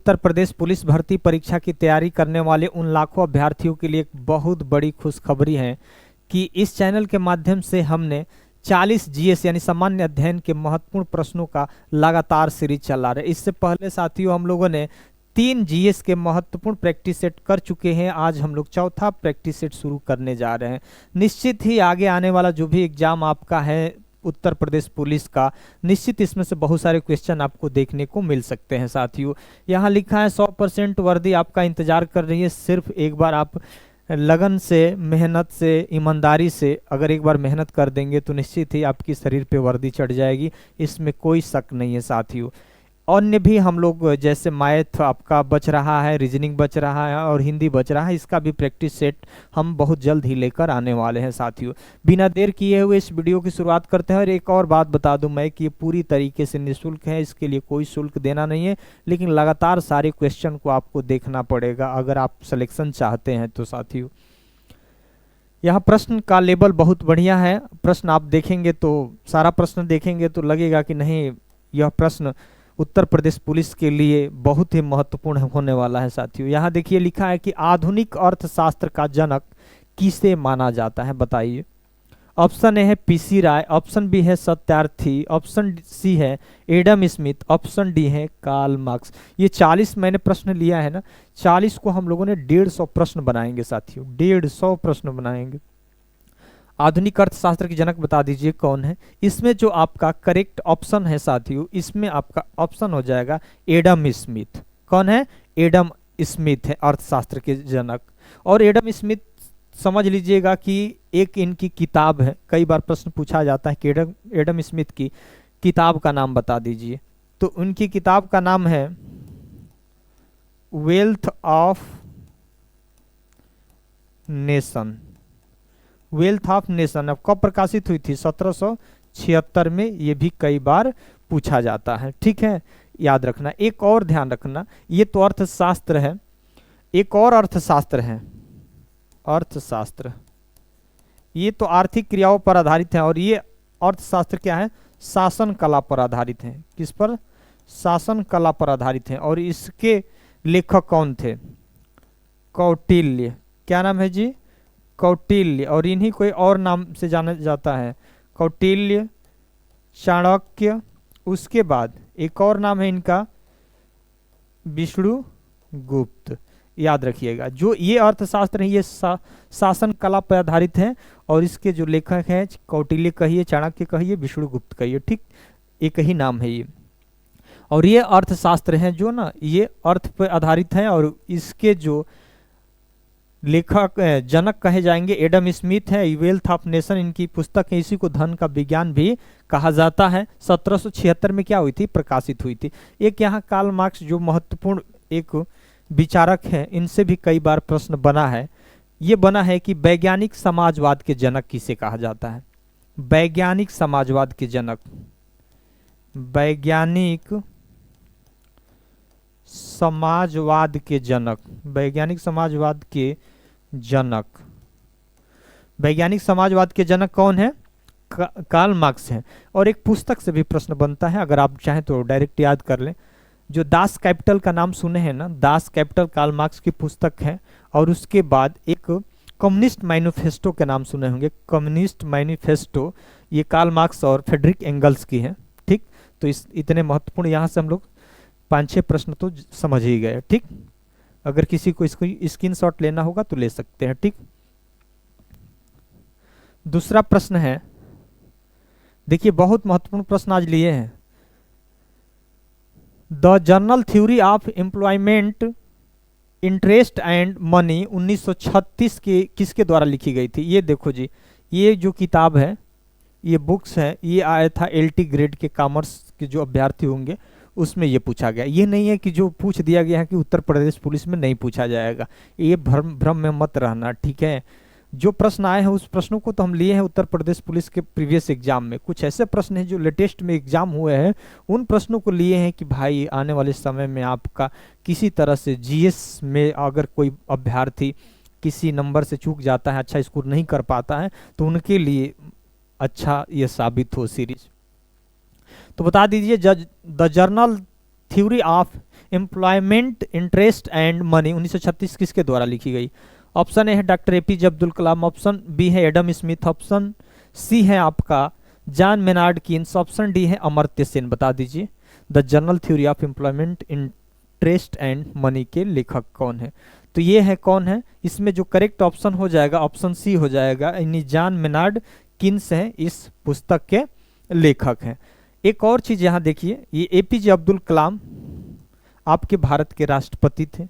Uttar Pradesh police भर्ती परीक्षा की तैयारी करने वाले उन लाखों अभ्यर्थियों के लिए एक बहुत बड़ी खुशखबरी है कि इस चैनल के माध्यम से हमने 40 जीएस यानी सामान्य अध्ययन के महत्वपूर्ण प्रश्नों का लगातार सीरीज चला रहे। इससे पहले साथियों हम लोगों ने 3 जीएस के महत्वपूर्ण प्रैक्टिस सेट कर चुके हैं। आज हम लोग चौथा प्रैक्टिस सेट शुरू करने जा रहे हैं। निश्चित ही आगे आने वाला जो भी एग्जाम आपका है उत्तर प्रदेश पुलिस का, निश्चित इसमें से बहुत सारे क्वेश्चन आपको देखने को मिल सकते हैं। साथियों यहाँ लिखा है 100% वर्दी आपका इंतजार कर रही है। सिर्फ एक बार आप लगन से, मेहनत से, ईमानदारी से अगर एक बार मेहनत कर देंगे तो निश्चित ही आपकी शरीर पे वर्दी चढ़ जाएगी, इसमें कोई शक नहीं है। साथियों अन्य भी हम लोग जैसे मैथ आपका बच रहा है, रीजनिंग बच रहा है और हिंदी बच रहा है, इसका भी प्रैक्टिस सेट हम बहुत जल्द ही लेकर आने वाले हैं। साथियों बिना देर किए हुए इस वीडियो की शुरुआत करते हैं। और एक और बात बता दूं मैं कि ये पूरी तरीके से निःशुल्क है, इसके लिए कोई शुल्क देना नहीं है, लेकिन लगातार सारे क्वेश्चन को आपको देखना पड़ेगा अगर आप सिलेक्शन चाहते हैं तो। साथियों यहाँ प्रश्न का लेवल बहुत बढ़िया है। प्रश्न आप देखेंगे तो, सारा प्रश्न देखेंगे तो लगेगा कि नहीं यह प्रश्न उत्तर प्रदेश पुलिस के लिए बहुत ही महत्वपूर्ण होने वाला है। साथियों यहाँ देखिए लिखा है कि आधुनिक अर्थशास्त्र का जनक किसे माना जाता है, बताइए। ऑप्शन ए है पीसी राय, ऑप्शन बी है सत्यार्थी, ऑप्शन सी है एडम स्मिथ, ऑप्शन डी है कार्ल मार्क्स। ये 40 मैंने प्रश्न लिया है ना, 40 को हम लोगों ने 150 प्रश्न बनाएंगे। साथियों 150 प्रश्न बनाएंगे। आधुनिक अर्थशास्त्र के जनक बता दीजिए कौन है। इसमें जो आपका करेक्ट ऑप्शन है साथियों, इसमें आपका ऑप्शन हो जाएगा एडम स्मिथ। कौन है? एडम स्मिथ है अर्थशास्त्र के जनक। और एडम स्मिथ समझ लीजिएगा कि एक इनकी किताब है, कई बार प्रश्न पूछा जाता है कि एडम स्मिथ की किताब का नाम बता दीजिए। तो उनकी किताब का नाम है wealth of nation. Wealth of nation अब कब प्रकाशित हुई थी? 1776 में। ये भी कई बार पूछा जाता है, ठीक है, याद रखना। एक और ध्यान रखना, ये तो अर्थशास्त्र है, एक और अर्थशास्त्र है, अर्थशास्त्र ये तो आर्थिक क्रियाओं पर आधारित है, और ये अर्थशास्त्र क्या है? शासन कला पर आधारित है। किस पर? शासन कला पर आधारित है। और इसके लेखक कौन थे? कौटिल्य। क्या नाम है जी? कौटिल्य। और इन्हीं कोई और नाम से जाना जाता है, कौटिल्य, चाणक्य। उसके बाद एक और नाम है इनका विष्णुगुप्त। याद रखिएगा जो ये अर्थशास्त्र है ये शासन कला पर आधारित है, और इसके जो लेखक हैं कौटिल्य कहिए, चाणक्य कहिए, विष्णुगुप्त कहिए, ठीक, एक ही नाम है ये। और ये अर्थशास्त्र है जो ना ये अर्थ पर आधारित है, और इसके जो लेखक जनक कहे जाएंगे एडम स्मिथ है। वेल्थ ऑफ नेशन इनकी पुस्तक है, इसी को धन का विज्ञान भी कहा जाता है। 1776 में क्या हुई थी? प्रकाशित हुई थी। एक यहाँ कार्ल मार्क्स जो महत्वपूर्ण एक विचारक है, इनसे भी कई बार प्रश्न बना है। ये बना है कि वैज्ञानिक समाजवाद के जनक किसे कहा जाता है? वैज्ञानिक समाजवाद के जनक, वैज्ञानिक समाजवाद के जनक, वैज्ञानिक समाजवाद के जनक, वैज्ञानिक समाजवाद के जनक कौन है? कार्ल मार्क्स है। और एक पुस्तक से भी प्रश्न बनता है, अगर आप चाहें तो डायरेक्ट याद कर लें। जो दास कैपिटल का नाम सुने हैं ना, दास कैपिटल कार्ल मार्क्स की पुस्तक है। और उसके बाद एक कम्युनिस्ट मैनिफेस्टो के नाम सुने होंगे, कम्युनिस्ट मैनिफेस्टो, ये कार्ल मार्क्स और फ्रेडरिक एंगल्स की है, ठीक। तो इस इतने महत्वपूर्ण, यहाँ से हम लोग 5-6 प्रश्न तो समझ ही गए, ठीक। अगर किसी को इसको स्क्रीनशॉट लेना होगा तो ले सकते हैं, ठीक। दूसरा प्रश्न है, देखिए बहुत महत्वपूर्ण प्रश्न आज लिए हैं। The general theory of employment, interest and money 1936 के किसके द्वारा लिखी गई थी? ये देखो जी, ये जो किताब है, ये बुक्स है, ये आया था LT ग्रेड के कॉमर्स के जो अभ्यर्थी होंगे उसमें ये पूछा गया। ये नहीं है कि जो पूछ दिया गया है कि उत्तर प्रदेश पुलिस में नहीं पूछा जाएगा, ये भ्रम में मत रहना, ठीक है। जो प्रश्न आए हैं उस प्रश्नों को तो हम लिए हैं उत्तर प्रदेश पुलिस के प्रीवियस एग्जाम में। कुछ ऐसे प्रश्न हैं जो लेटेस्ट में एग्जाम हुए हैं, उन प्रश्नों को लिए हैं कि भाई आने वाले समय में आपका किसी तरह से जीएस में अगर कोई अभ्यर्थी किसी नंबर से चूक जाता है, अच्छा स्कोर नहीं कर पाता है, तो उनके लिए अच्छा ये साबित हो सीरीज। तो बता दीजिए the journal theory of employment interest and money 1936 किसके द्वारा लिखी गई? ऑप्शन ए है doctor APJ Abdul Kalam, option B है एडम स्मिथ, ऑप्शन सी है आपका John Maynard Keynes, option D है अमर्त्य सेन। बता दीजिए the general theory of employment interest and money के लेखक कौन है? तो ये है कौन है, इसमें जो करेक्ट ऑप्शन हो जाएगा ऑप्शन सी हो जाएगा, यानी जॉन मेनार्ड कीन्स हैं इस पुस्तक के लेखक हैं। एक और चीज यहाँ देखिए, ये एपीजे अब्दुल कलाम आपके भारत के राष्ट्रपति थे,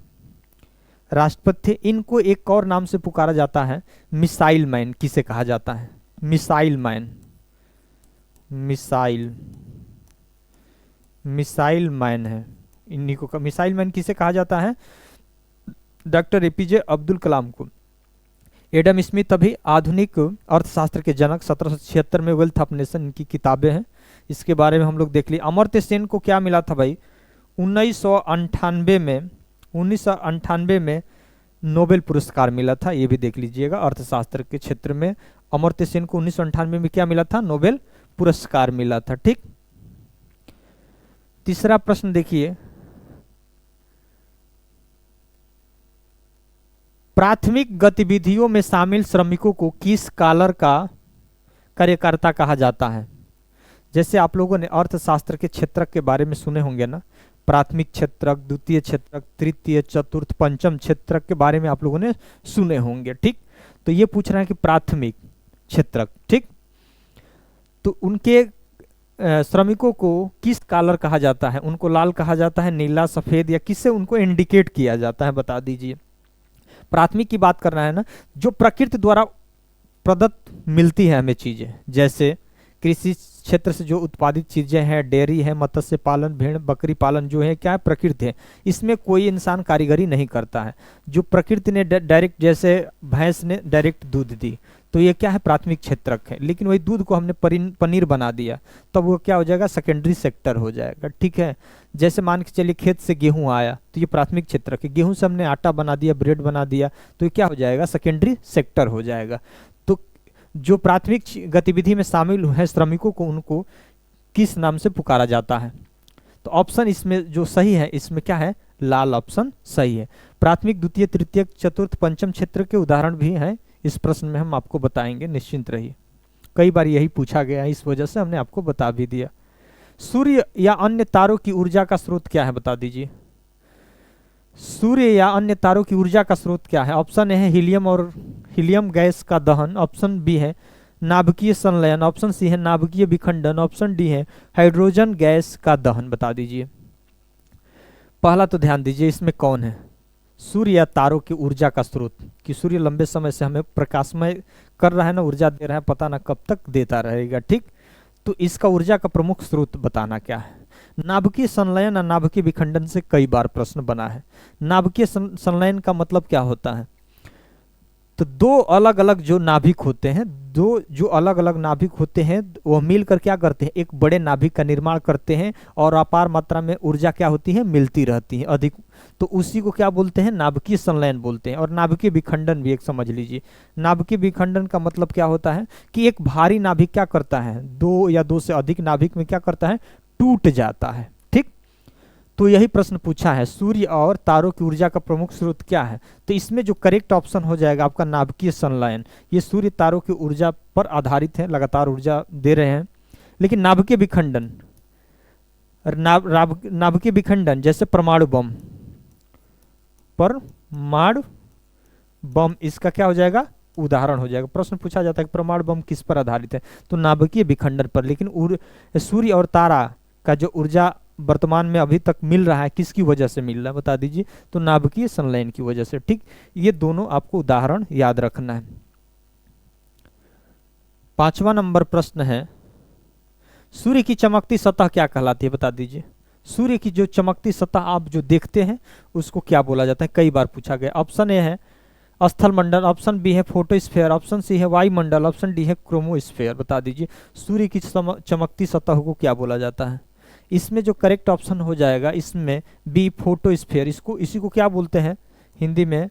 इनको एक और नाम से पुकारा जाता है मिसाइल मैन। किसे कहा जाता है? मिसाइल मैन, मिसाइल मैन है इन्हीं को। मिसाइल मैन किसे कहा जाता है? डॉक्टर एपीजे अब्दुल कलाम को। एडम स्मिथ अभी आधुनिक अर्थशास्त्र के जनक, 1776 में वेल्थ ऑफ नेशन इनकी किताबें हैं, इसके बारे में हम लोग देख लिए। अमर्त्य सेन को क्या मिला था भाई? 1998 में नोबेल पुरस्कार मिला था, ये भी देख लीजिएगा। अर्थशास्त्र के क्षेत्र में अमर्त्य सेन को 1998 में क्या मिला था? नोबेल पुरस्कार मिला था। ठीक, तीसरा प्रश्न देखिए, प्राथमिक गतिविधियों में शामिल श्रमिकों को किस कालर का कार्यकर्ता कहा जाता है? जैसे आप लोगों ने अर्थशास्त्र के क्षेत्रक के बारे में सुने होंगे ना, प्राथमिक क्षेत्रक, द्वितीय क्षेत्रक, तृतीय, चतुर्थ, पंचम क्षेत्रक के बारे में आप लोगों ने सुने होंगे। ठीक, तो ये पूछ रहा है कि प्राथमिक क्षेत्रक। ठीक, तो उनके श्रमिकों को किस कालर कहा जाता है? उनको लाल कहा जाता है, नीला, सफेद, या किससे उनको इंडिकेट किया जाता है? बता दीजिए। प्राथमिक की बात करना है ना, जो प्रकृति द्वारा प्रदत्त मिलती है हमें चीजें, जैसे कृषि क्षेत्र से जो उत्पादित चीजें हैं, डेयरी है, मत्स्य पालन, भेड़ बकरी पालन, जो है क्या है? प्रकृति है, इसमें कोई इंसान कारीगरी नहीं करता है। जो प्रकृति ने डायरेक्ट, जैसे भैंस ने डायरेक्ट दूध दी, तो ये क्या है? प्राथमिक क्षेत्रक है। लेकिन वही दूध को हमने पनीर बना दिया, तब वो क्या हो जाएगा? सेकेंडरी सेक्टर हो जाएगा। ठीक है, जैसे मान के चलिए खेत से गेहूं आया, तो ये प्राथमिक क्षेत्रक है। गेहूं से हमने आटा बना दिया, ब्रेड बना दिया, तो ये क्या हो जाएगा? सेकेंडरी सेक्टर हो जाएगा। तो जो प्राथमिक गतिविधि में शामिल है श्रमिकों को, उनको किस नाम से पुकारा जाता है? तो ऑप्शन इसमें जो सही है, इसमें क्या है? लाल ऑप्शन सही है। प्राथमिक, द्वितीय, तृतीय, चतुर्थ, पंचम क्षेत्र के उदाहरण भी हैं, इस प्रश्न में हम आपको बताएंगे, निश्चिंत रहिए। कई बार यही पूछा गया है, इस वजह से हमने आपको बता भी दिया। सूर्य या अन्य तारों की ऊर्जा का स्रोत क्या है? बता दीजिए। सूर्य या अन्य तारों की ऊर्जा का स्रोत क्या है? ऑप्शन ए है हीलियम और हीलियम गैस का दहन, ऑप्शन बी है नाभिकीय संलयन, ऑप्शन सी है नाभिकीय विखंडन, ऑप्शन डी है हाइड्रोजन गैस का दहन। बता दीजिए। पहला तो ध्यान दीजिए, इसमें कौन है? सूर्य या तारों की ऊर्जा का स्रोत, कि सूर्य लंबे समय से हमें प्रकाशमय कर रहा है ना, ऊर्जा दे रहा है, पता ना कब तक देता रहेगा। ठीक, तो इसका ऊर्जा का प्रमुख स्रोत बताना क्या है? नाभिकीय संलयन और नाभिकीय विखंडन से कई बार प्रश्न बना है। नाभिकीय संलयन का मतलब क्या होता है? तो दो अलग अलग जो नाभिक होते हैं, दो जो अलग अलग नाभिक होते हैं, वो मिलकर क्या करते हैं? एक बड़े नाभिक का निर्माण करते हैं, और अपार मात्रा में ऊर्जा क्या होती है? मिलती रहती है अधिक। तो उसी को क्या बोलते हैं? नाभिकीय संलयन बोलते हैं। और नाभिकीय विखंडन भी एक समझ लीजिए। नाभिकीय विखंडन का मतलब क्या होता है? कि एक भारी नाभिक क्या करता है? दो या दो से अधिक नाभिक में क्या करता है? टूट जाता है। ठीक, तो यही प्रश्न पूछा है, सूर्य और तारों की ऊर्जा का प्रमुख स्रोत क्या है? तो इसमें जो करेक्ट ऑप्शन हो जाएगा आपका नाभिकीय संलयन। ये सूर्य तारों की ऊर्जा पर आधारित है, लगातार ऊर्जा दे रहे हैं। लेकिन नाभिकीय विखंडन, नाभिकीय विखंडन जैसे परमाणु बम, इसका क्या हो जाएगा? उदाहरण हो जाएगा। प्रश्न पूछा जाता है कि परमाणु बम किस पर आधारित है? तो नाभिकीय विखंडन पर। लेकिन सूर्य और तारा का जो ऊर्जा वर्तमान में अभी तक मिल रहा है, किसकी वजह से मिल रहा है? बता दीजिए। तो नाभिकीय संलयन की वजह से। ठीक, ये दोनों आपको उदाहरण याद रखना है। 5वां नंबर प्रश्न है, सूर्य की चमकती सतह क्या कहलाती है? बता दीजिए। सूर्य की जो चमकती सतह आप जो देखते हैं, उसको क्या बोला जाता है? कई बार पूछा गया। ऑप्शन ए है स्थल मंडल, ऑप्शन बी है फोटोस्फीयर, ऑप्शन सी है वायुमंडल, ऑप्शन डी है क्रोमोस्फीयर। बता दीजिए, सूर्य की चमकती सतह को क्या बोला जाता है? इसमें जो करेक्ट ऑप्शन हो जाएगा, इसमें बी फोटोस्फीयर। इसी को क्या बोलते हैं हिंदी में?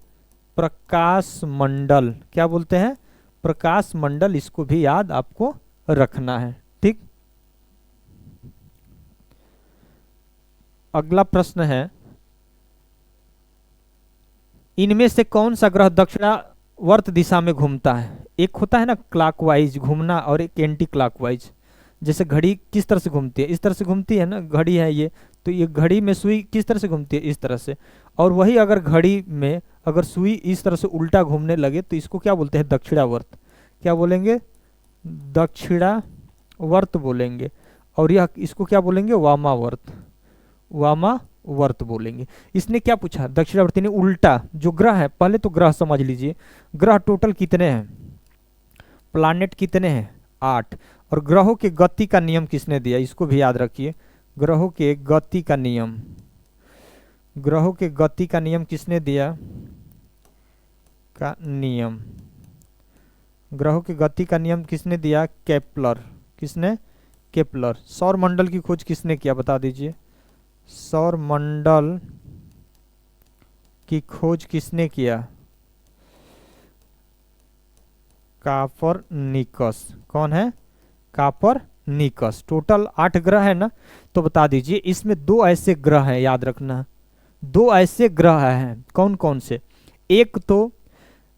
प्रकाश मंडल। क्या बोलते हैं? प्रकाश मंडल। इसको भी याद आपको रखना है। ठीक, अगला प्रश्न है, इनमें से कौन सा ग्रह दक्षिणावर्त दिशा में घूमता है? एक होता है ना क्लॉकवाइज घूमना और एक एंटी क्लॉकवाइज। जैसे घड़ी किस तरह से घूमती है? इस तरह से घूमती है ना, घड़ी है ये, तो ये घड़ी में सुई किस तरह से घूमती है? इस तरह से। और वही अगर घड़ी में अगर सुई इस तरह से उल्टा घूमने लगे तो इसको क्या बोलते हैं? दक्षिणावर्त। क्या बोलेंगे? दक्षिणावर्त बोलेंगे। और यह इसको क्या बोलेंगे? वामावर्त। वामावर्त बोलेंगे। इसने क्या पूछा? दक्षिणावर्ती ने उल्टा जो ग्रह है, पहले तो ग्रह समझ लीजिए, ग्रह टोटल कितने हैं? प्लैनेट कितने हैं? 8। और ग्रहों के गति का नियम किसने दिया? इसको भी याद रखिए। ग्रहों के गति का नियम, ग्रहों के गति का नियम किसने दिया? का नियम, ग्रहों की गति का नियम किसने दिया? केपलर। किसने? केपलर। सौर मंडल की खोज किसने किया? बता दीजिए। सौर मंडल की खोज किसने किया? कापरनिकस। कौन है? कापरनिकस। टोटल 8 ग्रह है ना, तो बता दीजिए। इसमें 2 ऐसे ग्रह हैं, याद रखना। 2 ऐसे ग्रह हैं। कौन कौन से? एक तो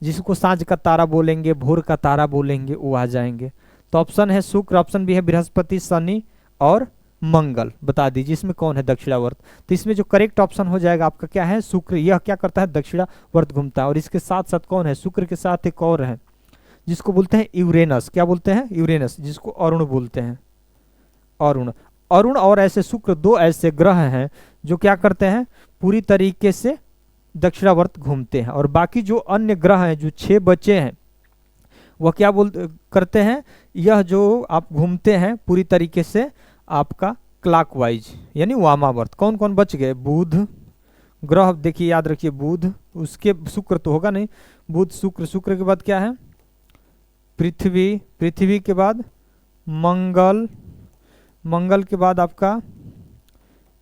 जिसको सांझ का तारा बोलेंगे, भोर का तारा बोलेंगे, वो आ जाएंगे। तो ऑप्शन है शुक्र, ऑप्शन भी है बृहस्पति, शनि और मंगल। बता दीजिए इसमें कौन है दक्षिणावर्त? तो इसमें जो करेक्ट ऑप्शन हो जाएगा आपका क्या है? शुक्र। यह क्या करता है? दक्षिणावर्त घूमता है। और इसके साथ साथ कौन है? शुक्र के साथ एक और है जिसको बोलते हैं यूरेनस। क्या बोलते हैं? यूरेनस, जिसको अरुण बोलते हैं। अरुण। अरुण और ऐसे शुक्र 2 ऐसे ग्रह हैं जो क्या करते हैं? पूरी तरीके से दक्षिणावर्त घूमते हैं। और बाकी जो अन्य ग्रह हैं, जो 6 बचे हैं, वह क्या करते हैं? यह जो आप घूमते हैं पूरी तरीके से आपका क्लॉकवाइज यानी वामावर्त। कौन कौन बच गए? बुध ग्रह, देखिए याद रखिए, बुध, उसके शुक्र तो होगा नहीं, बुध शुक्र, शुक्र के बाद क्या है? पृथ्वी, पृथ्वी के बाद मंगल, मंगल के बाद आपका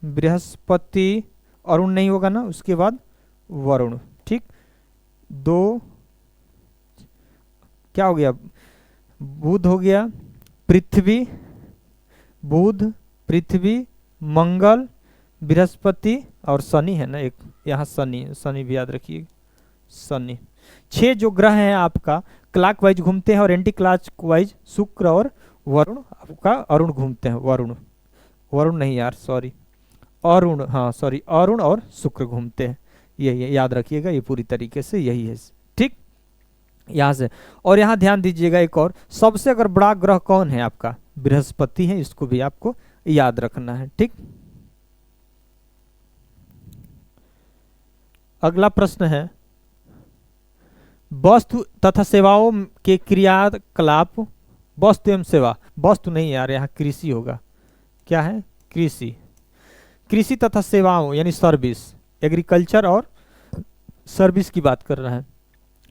बृहस्पति, अरुण नहीं होगा ना, उसके बाद वरुण। ठीक, 2 क्या हो गया? बुध हो गया, पृथ्वी, बुध, पृथ्वी, मंगल, बृहस्पति और शनि है ना एक, यहाँ शनि, शनि भी याद रखिए, शनि। 6 जो ग्रह हैं आपका क्लॉकवाइज घूमते हैं और एंटी क्लॉकवाइज शुक्र और वरुण, आपका अरुण घूमते हैं। वरुण, वरुण नहीं यार, सॉरी, अरुण, हाँ सॉरी, अरुण और शुक्र घूमते हैं। यही याद रखिएगा, ये पूरी तरीके से यही है। ठीक, यहाँ से। और यहाँ ध्यान दीजिएगा एक और, सबसे अगर बड़ा ग्रह कौन है आपका? बृहस्पति है, इसको भी आपको याद रखना है। ठीक, अगला प्रश्न है, वस्तु तथा सेवाओं के क्रियाकलाप, वस्तु एवं सेवा, वस्तु नहीं यार, यहाँ कृषि होगा। क्या है? कृषि। कृषि तथा सेवाओं यानी सर्विस, एग्रीकल्चर और सर्विस की बात कर रहा है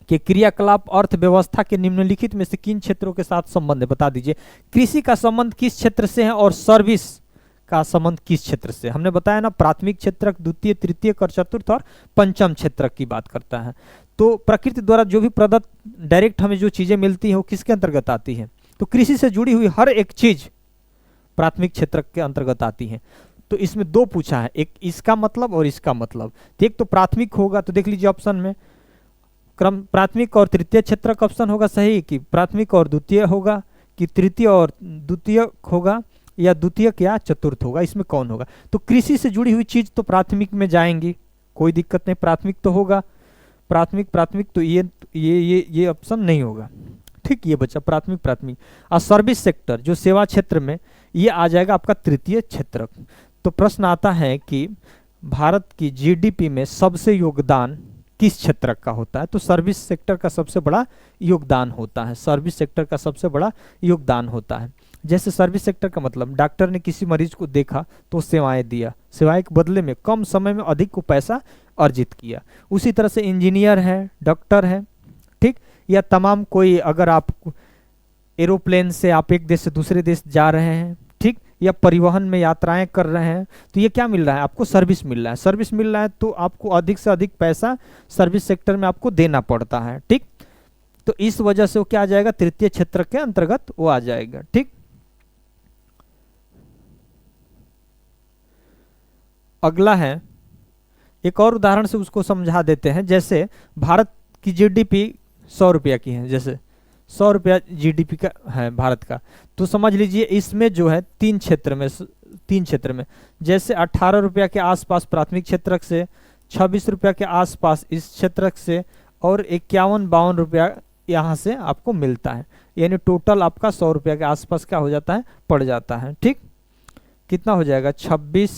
कि क्रियाकलाप अर्थव्यवस्था के निम्नलिखित में से किन क्षेत्रों के साथ संबंध है? बता दीजिए। कृषि का संबंध किस क्षेत्र से है और सर्विस का संबंध किस क्षेत्र से? हमने बताया ना, प्राथमिक क्षेत्रक, द्वितीय, तृतीय और चतुर्थ और पंचम क्षेत्रक की बात करता है। तो प्रकृति द्वारा जो भी प्रदत्त डायरेक्ट हमें जो चीजें मिलती है वो किसके अंतर्गत आती है? तो कृषि से जुड़ी हुई हर एक चीज प्राथमिक क्षेत्र के अंतर्गत आती है। तो इसमें 2 पूछा है, एक इसका मतलब और इसका मतलब। एक तो प्राथमिक होगा, तो देख लीजिए ऑप्शन में क्रम प्राथमिक और तृतीय क्षेत्र का ऑप्शन होगा सही, कि प्राथमिक और द्वितीय होगा, कि तृतीय और द्वितीय होगा, या द्वितीय या चतुर्थ होगा? इसमें कौन होगा? तो कृषि से जुड़ी हुई चीज तो प्राथमिक में जाएंगी, कोई दिक्कत नहीं, प्राथमिक तो होगा। प्राथमिक, प्राथमिक तो ये ऑप्शन नहीं होगा। ठीक, ये बच्चा प्राथमिक, प्राथमिक। और सर्विस सेक्टर जो सेवा क्षेत्र में, ये आ जाएगा आपका तृतीय क्षेत्र। तो प्रश्न आता है कि भारत की जीडीपी में सबसे योगदान किस क्षेत्र का होता है? तो सर्विस सेक्टर का सबसे बड़ा योगदान होता है, सर्विस सेक्टर का सबसे बड़ा योगदान होता है। जैसे सर्विस सेक्टर का मतलब, डॉक्टर ने किसी मरीज को देखा तो सेवाएं दिया, सेवाएं के बदले में कम समय में अधिक को पैसा अर्जित किया। उसी तरह से इंजीनियर है, डॉक्टर है, ठीक, या तमाम कोई, अगर आप एरोप्लेन से आप एक देश से दूसरे देश जा रहे हैं, ठीक, या परिवहन में यात्राएं कर रहे हैं, तो ये क्या मिल रहा है आपको? सर्विस मिल रहा है। सर्विस मिल रहा है तो आपको अधिक से अधिक पैसा सर्विस सेक्टर में आपको देना पड़ता है। ठीक, तो इस वजह से वो क्या आ जाएगा? तृतीय क्षेत्र के अंतर्गत वो आ जाएगा। ठीक, अगला है, एक और उदाहरण से उसको समझा देते हैं। जैसे भारत की जीडीपी 100 रुपया की है, जैसे 100 रुपया जीडीपी का है भारत का, तो समझ लीजिए इसमें जो है तीन क्षेत्र में जैसे 18 रुपया के आसपास प्राथमिक क्षेत्रक से, 26 रुपया के आसपास इस क्षेत्रक से, और 51-52 रुपया यहाँ से आपको मिलता है। यानी टोटल आपका 100 रुपया के आसपास क्या हो जाता है, पड़ जाता है। ठीक, कितना हो जाएगा, 26,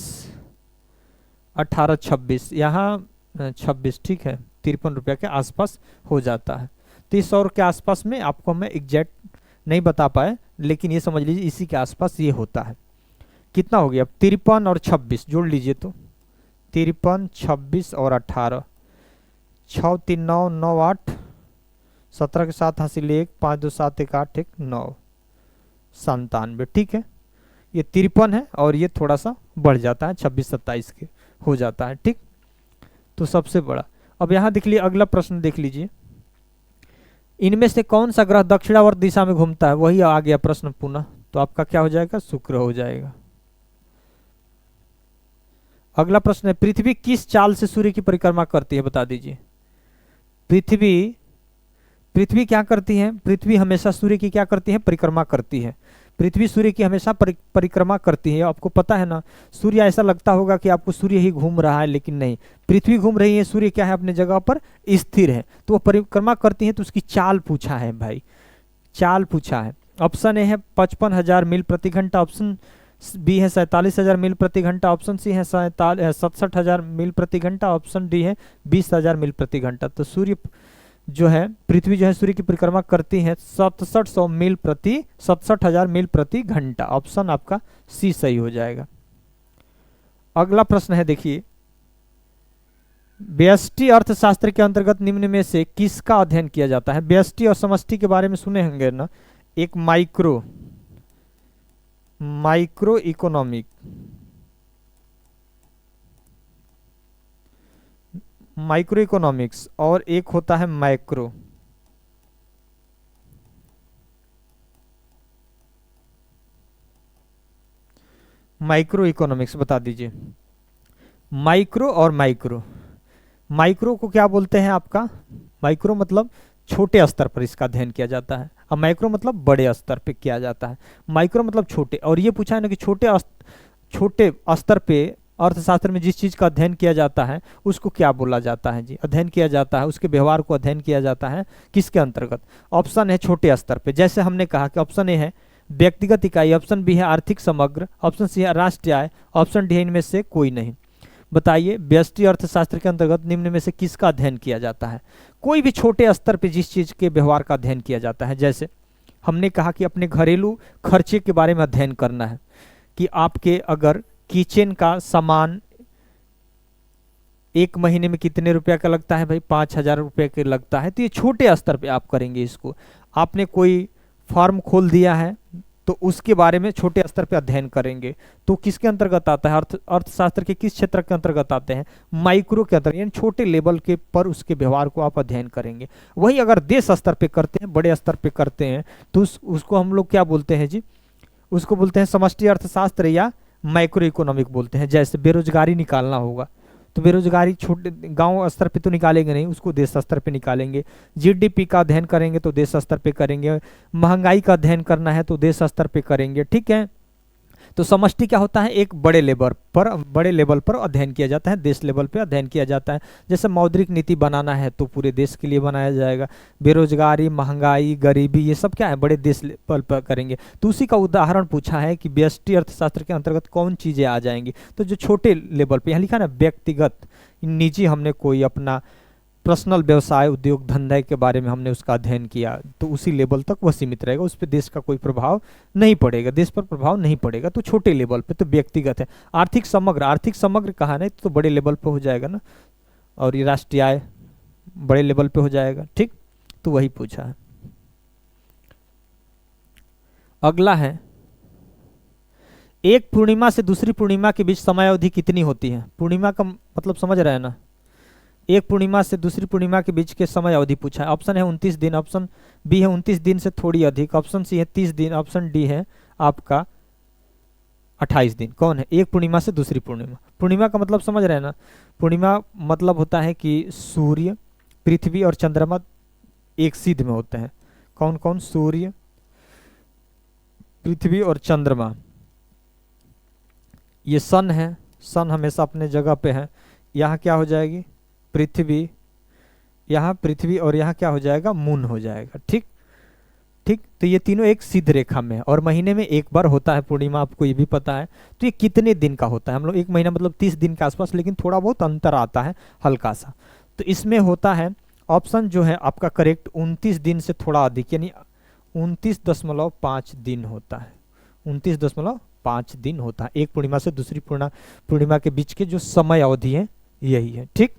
18, 26, यहाँ 26, ठीक है, 53 रुपया के आसपास हो जाता है। तो इस 100 के आसपास में आपको मैं एग्जैक्ट नहीं बता पाए, लेकिन ये समझ लीजिए इसी के आसपास ये होता है। कितना हो गया, 53 और 26 जोड़ लीजिए तो 53, 26 और 18, 6 3 9 9 8, 17 के साथ हासिल 1, 5 2 7 1 8 1 9, 97। ठीक है, ये 53 है और ये थोड़ा सा बढ़ जाता है, 26 27 के हो जाता है। ठीक, तो सबसे बड़ा। अब यहाँ देख लीजिए, अगला प्रश्न देख लीजिए, इनमें से कौन सा ग्रह दक्षिणावर्त दिशा में घूमता है। वही आ गया प्रश्न पुनः, तो आपका क्या हो जाएगा, शुक्र हो जाएगा। अगला प्रश्न है, पृथ्वी किस चाल से सूर्य की परिक्रमा करती है, बता दीजिए। पृथ्वी क्या करती है, पृथ्वी हमेशा सूर्य की क्या करती है, परिक्रमा करती है। पृथ्वी सूर्य की हमेशा परिक्रमा करती है। आपको पता है ना, सूर्य ऐसा लगता होगा कि आपको सूर्य ही घूम रहा है, लेकिन नहीं, पृथ्वी घूम रही है, सूर्य क्या है, अपने जगह पर स्थिर है। तो वो परिक्रमा करती है, तो उसकी चाल पूछा है भाई, चाल पूछा है। ऑप्शन ए है 55,000 मील प्रति घंटा, ऑप्शन बी है 47,000 मील प्रति घंटा, ऑप्शन सी है 67,000 मील प्रति घंटा, ऑप्शन डी है 20,000 मील प्रति घंटा। तो सूर्य जो है, पृथ्वी जो है सूर्य की परिक्रमा करती है 67,000 मील प्रति घंटा। ऑप्शन आपका सी सही हो जाएगा। अगला प्रश्न है, देखिए, व्यष्टि अर्थशास्त्र के अंतर्गत निम्न में से किसका अध्ययन किया जाता है। व्यष्टि और समष्टि के बारे में सुने होंगे ना, एक माइक्रो इकोनॉमिक, माइक्रो इकोनॉमिक्स, और एक होता है माइक्रो इकोनॉमिक्स। बता दीजिए, माइक्रो और माइक्रो को क्या बोलते हैं आपका, माइक्रो मतलब छोटे स्तर पर इसका अध्ययन किया जाता है, और माइक्रो मतलब बड़े स्तर पे किया जाता है। माइक्रो मतलब छोटे, और ये पूछा है ना कि छोटे स्तर पे अर्थशास्त्र में जिस चीज का अध्ययन किया जाता है उसको क्या बोला जाता है जी, अध्ययन किया जाता है, उसके व्यवहार को अध्ययन किया जाता है किसके अंतर्गत। ऑप्शन है छोटे स्तर पे, जैसे हमने कहा कि ऑप्शन ए है व्यक्तिगत इकाई, ऑप्शन बी है आर्थिक समग्र, ऑप्शन सी है राष्ट्रीय आय, ऑप्शन डी है इनमें से कोई नहीं। बताइए, व्यष्टि अर्थशास्त्र के अंतर्गत निम्न में से किसका अध्ययन किया जाता है। कोई भी छोटे स्तर पे जिस चीज के व्यवहार का अध्ययन किया जाता है। जैसे हमने कहा कि अपने घरेलू खर्चे के बारे में अध्ययन करना है, कि आपके अगर किचन का सामान 1 महीने में कितने रुपया का लगता है भाई, 5,000 रुपये के लगता है, तो ये छोटे स्तर पे आप करेंगे इसको। आपने कोई फार्म खोल दिया है, तो उसके बारे में छोटे स्तर पे अध्ययन करेंगे, तो किसके अंतर्गत आता है, अर्थशास्त्र के किस क्षेत्र के अंतर्गत आते हैं, माइक्रो के अंतर्गत, यानी छोटे लेवल के पर उसके व्यवहार को आप अध्ययन करेंगे। वही अगर देश स्तर पे करते हैं, बड़े स्तर पे करते हैं, तो उसको हम लोग क्या बोलते हैं जी, उसको बोलते हैं समष्टि अर्थशास्त्र या माइक्रो इकोनॉमिक बोलते हैं। जैसे बेरोजगारी निकालना होगा, तो बेरोजगारी छोटे गांव स्तर पे तो निकालेंगे नहीं, उसको देश स्तर पे निकालेंगे। जीडीपी का अध्ययन करेंगे तो देश स्तर पे करेंगे, महंगाई का अध्ययन करना है तो देश स्तर पे करेंगे। ठीक है, तो समष्टि क्या होता है, एक बड़े लेवल पर अध्ययन किया जाता है, देश लेवल पे अध्ययन किया जाता है। जैसे मौद्रिक नीति बनाना है तो पूरे देश के लिए बनाया जाएगा। बेरोजगारी, महंगाई, गरीबी, ये सब क्या है, बड़े देश लेवल पर करेंगे। तो उसी का उदाहरण पूछा है कि व्यष्टि अर्थशास्त्र के अंतर्गत कौन चीजें आ जाएंगी। तो जो छोटे लेवल पे, यहाँ लिखा ना व्यक्तिगत, निजी, हमने कोई अपना पर्सनल व्यवसाय, उद्योग धंधे के बारे में हमने उसका अध्ययन किया, तो उसी लेवल तक वह सीमित रहेगा, उस पर देश का कोई प्रभाव नहीं पड़ेगा, देश पर प्रभाव नहीं पड़ेगा। तो छोटे लेवल पे तो व्यक्तिगत है। आर्थिक समग्र कहा नहीं, तो बड़े लेवल पे हो जाएगा ना, और ये राष्ट्रीय आय बड़े लेवल पे हो जाएगा। ठीक, तो वही पूछा है। अगला है, एक पूर्णिमा से दूसरी पूर्णिमा के बीच समयावधि कितनी होती है। पूर्णिमा का मतलब समझ रहे हैं ना, एक पूर्णिमा से दूसरी पूर्णिमा के बीच के समय अवधि पूछा है। ऑप्शन है 29 दिन, ऑप्शन बी है 29 दिन से थोड़ी अधिक, ऑप्शन सी है 30 दिन, ऑप्शन डी है आपका 28 दिन कौन है? एक पूर्णिमा से दूसरी पूर्णिमा। पूर्णिमा का मतलब समझ रहे हैं ना? पूर्णिमा मतलब होता है कि सूर्य, पृथ्वी और चंद्रमा एक सिध में होते हैं। कौन कौन? सूर्य, पृथ्वी और चंद्रमा। ये सन है, सन हमेशा अपने जगह पे है। यहाँ क्या हो जाएगी? पृथ्वी, यहाँ पृथ्वी और यहाँ क्या हो जाएगा? मून हो जाएगा। ठीक ठीक। तो ये तीनों एक सिद्ध रेखा में है और महीने में एक बार होता है पूर्णिमा, आपको ये भी पता है। तो ये कितने दिन का होता है? हम लोग एक महीना मतलब 30 दिन के आसपास, लेकिन थोड़ा बहुत अंतर आता है हल्का सा। तो इसमें होता है ऑप्शन जो है आपका करेक्ट 29 दिन से थोड़ा अधिक, यानी 29.5 दिन होता है। 29.5 दिन होता है एक पूर्णिमा से दूसरी पूर्णिमा के बीच के जो समय अवधि है यही है। ठीक।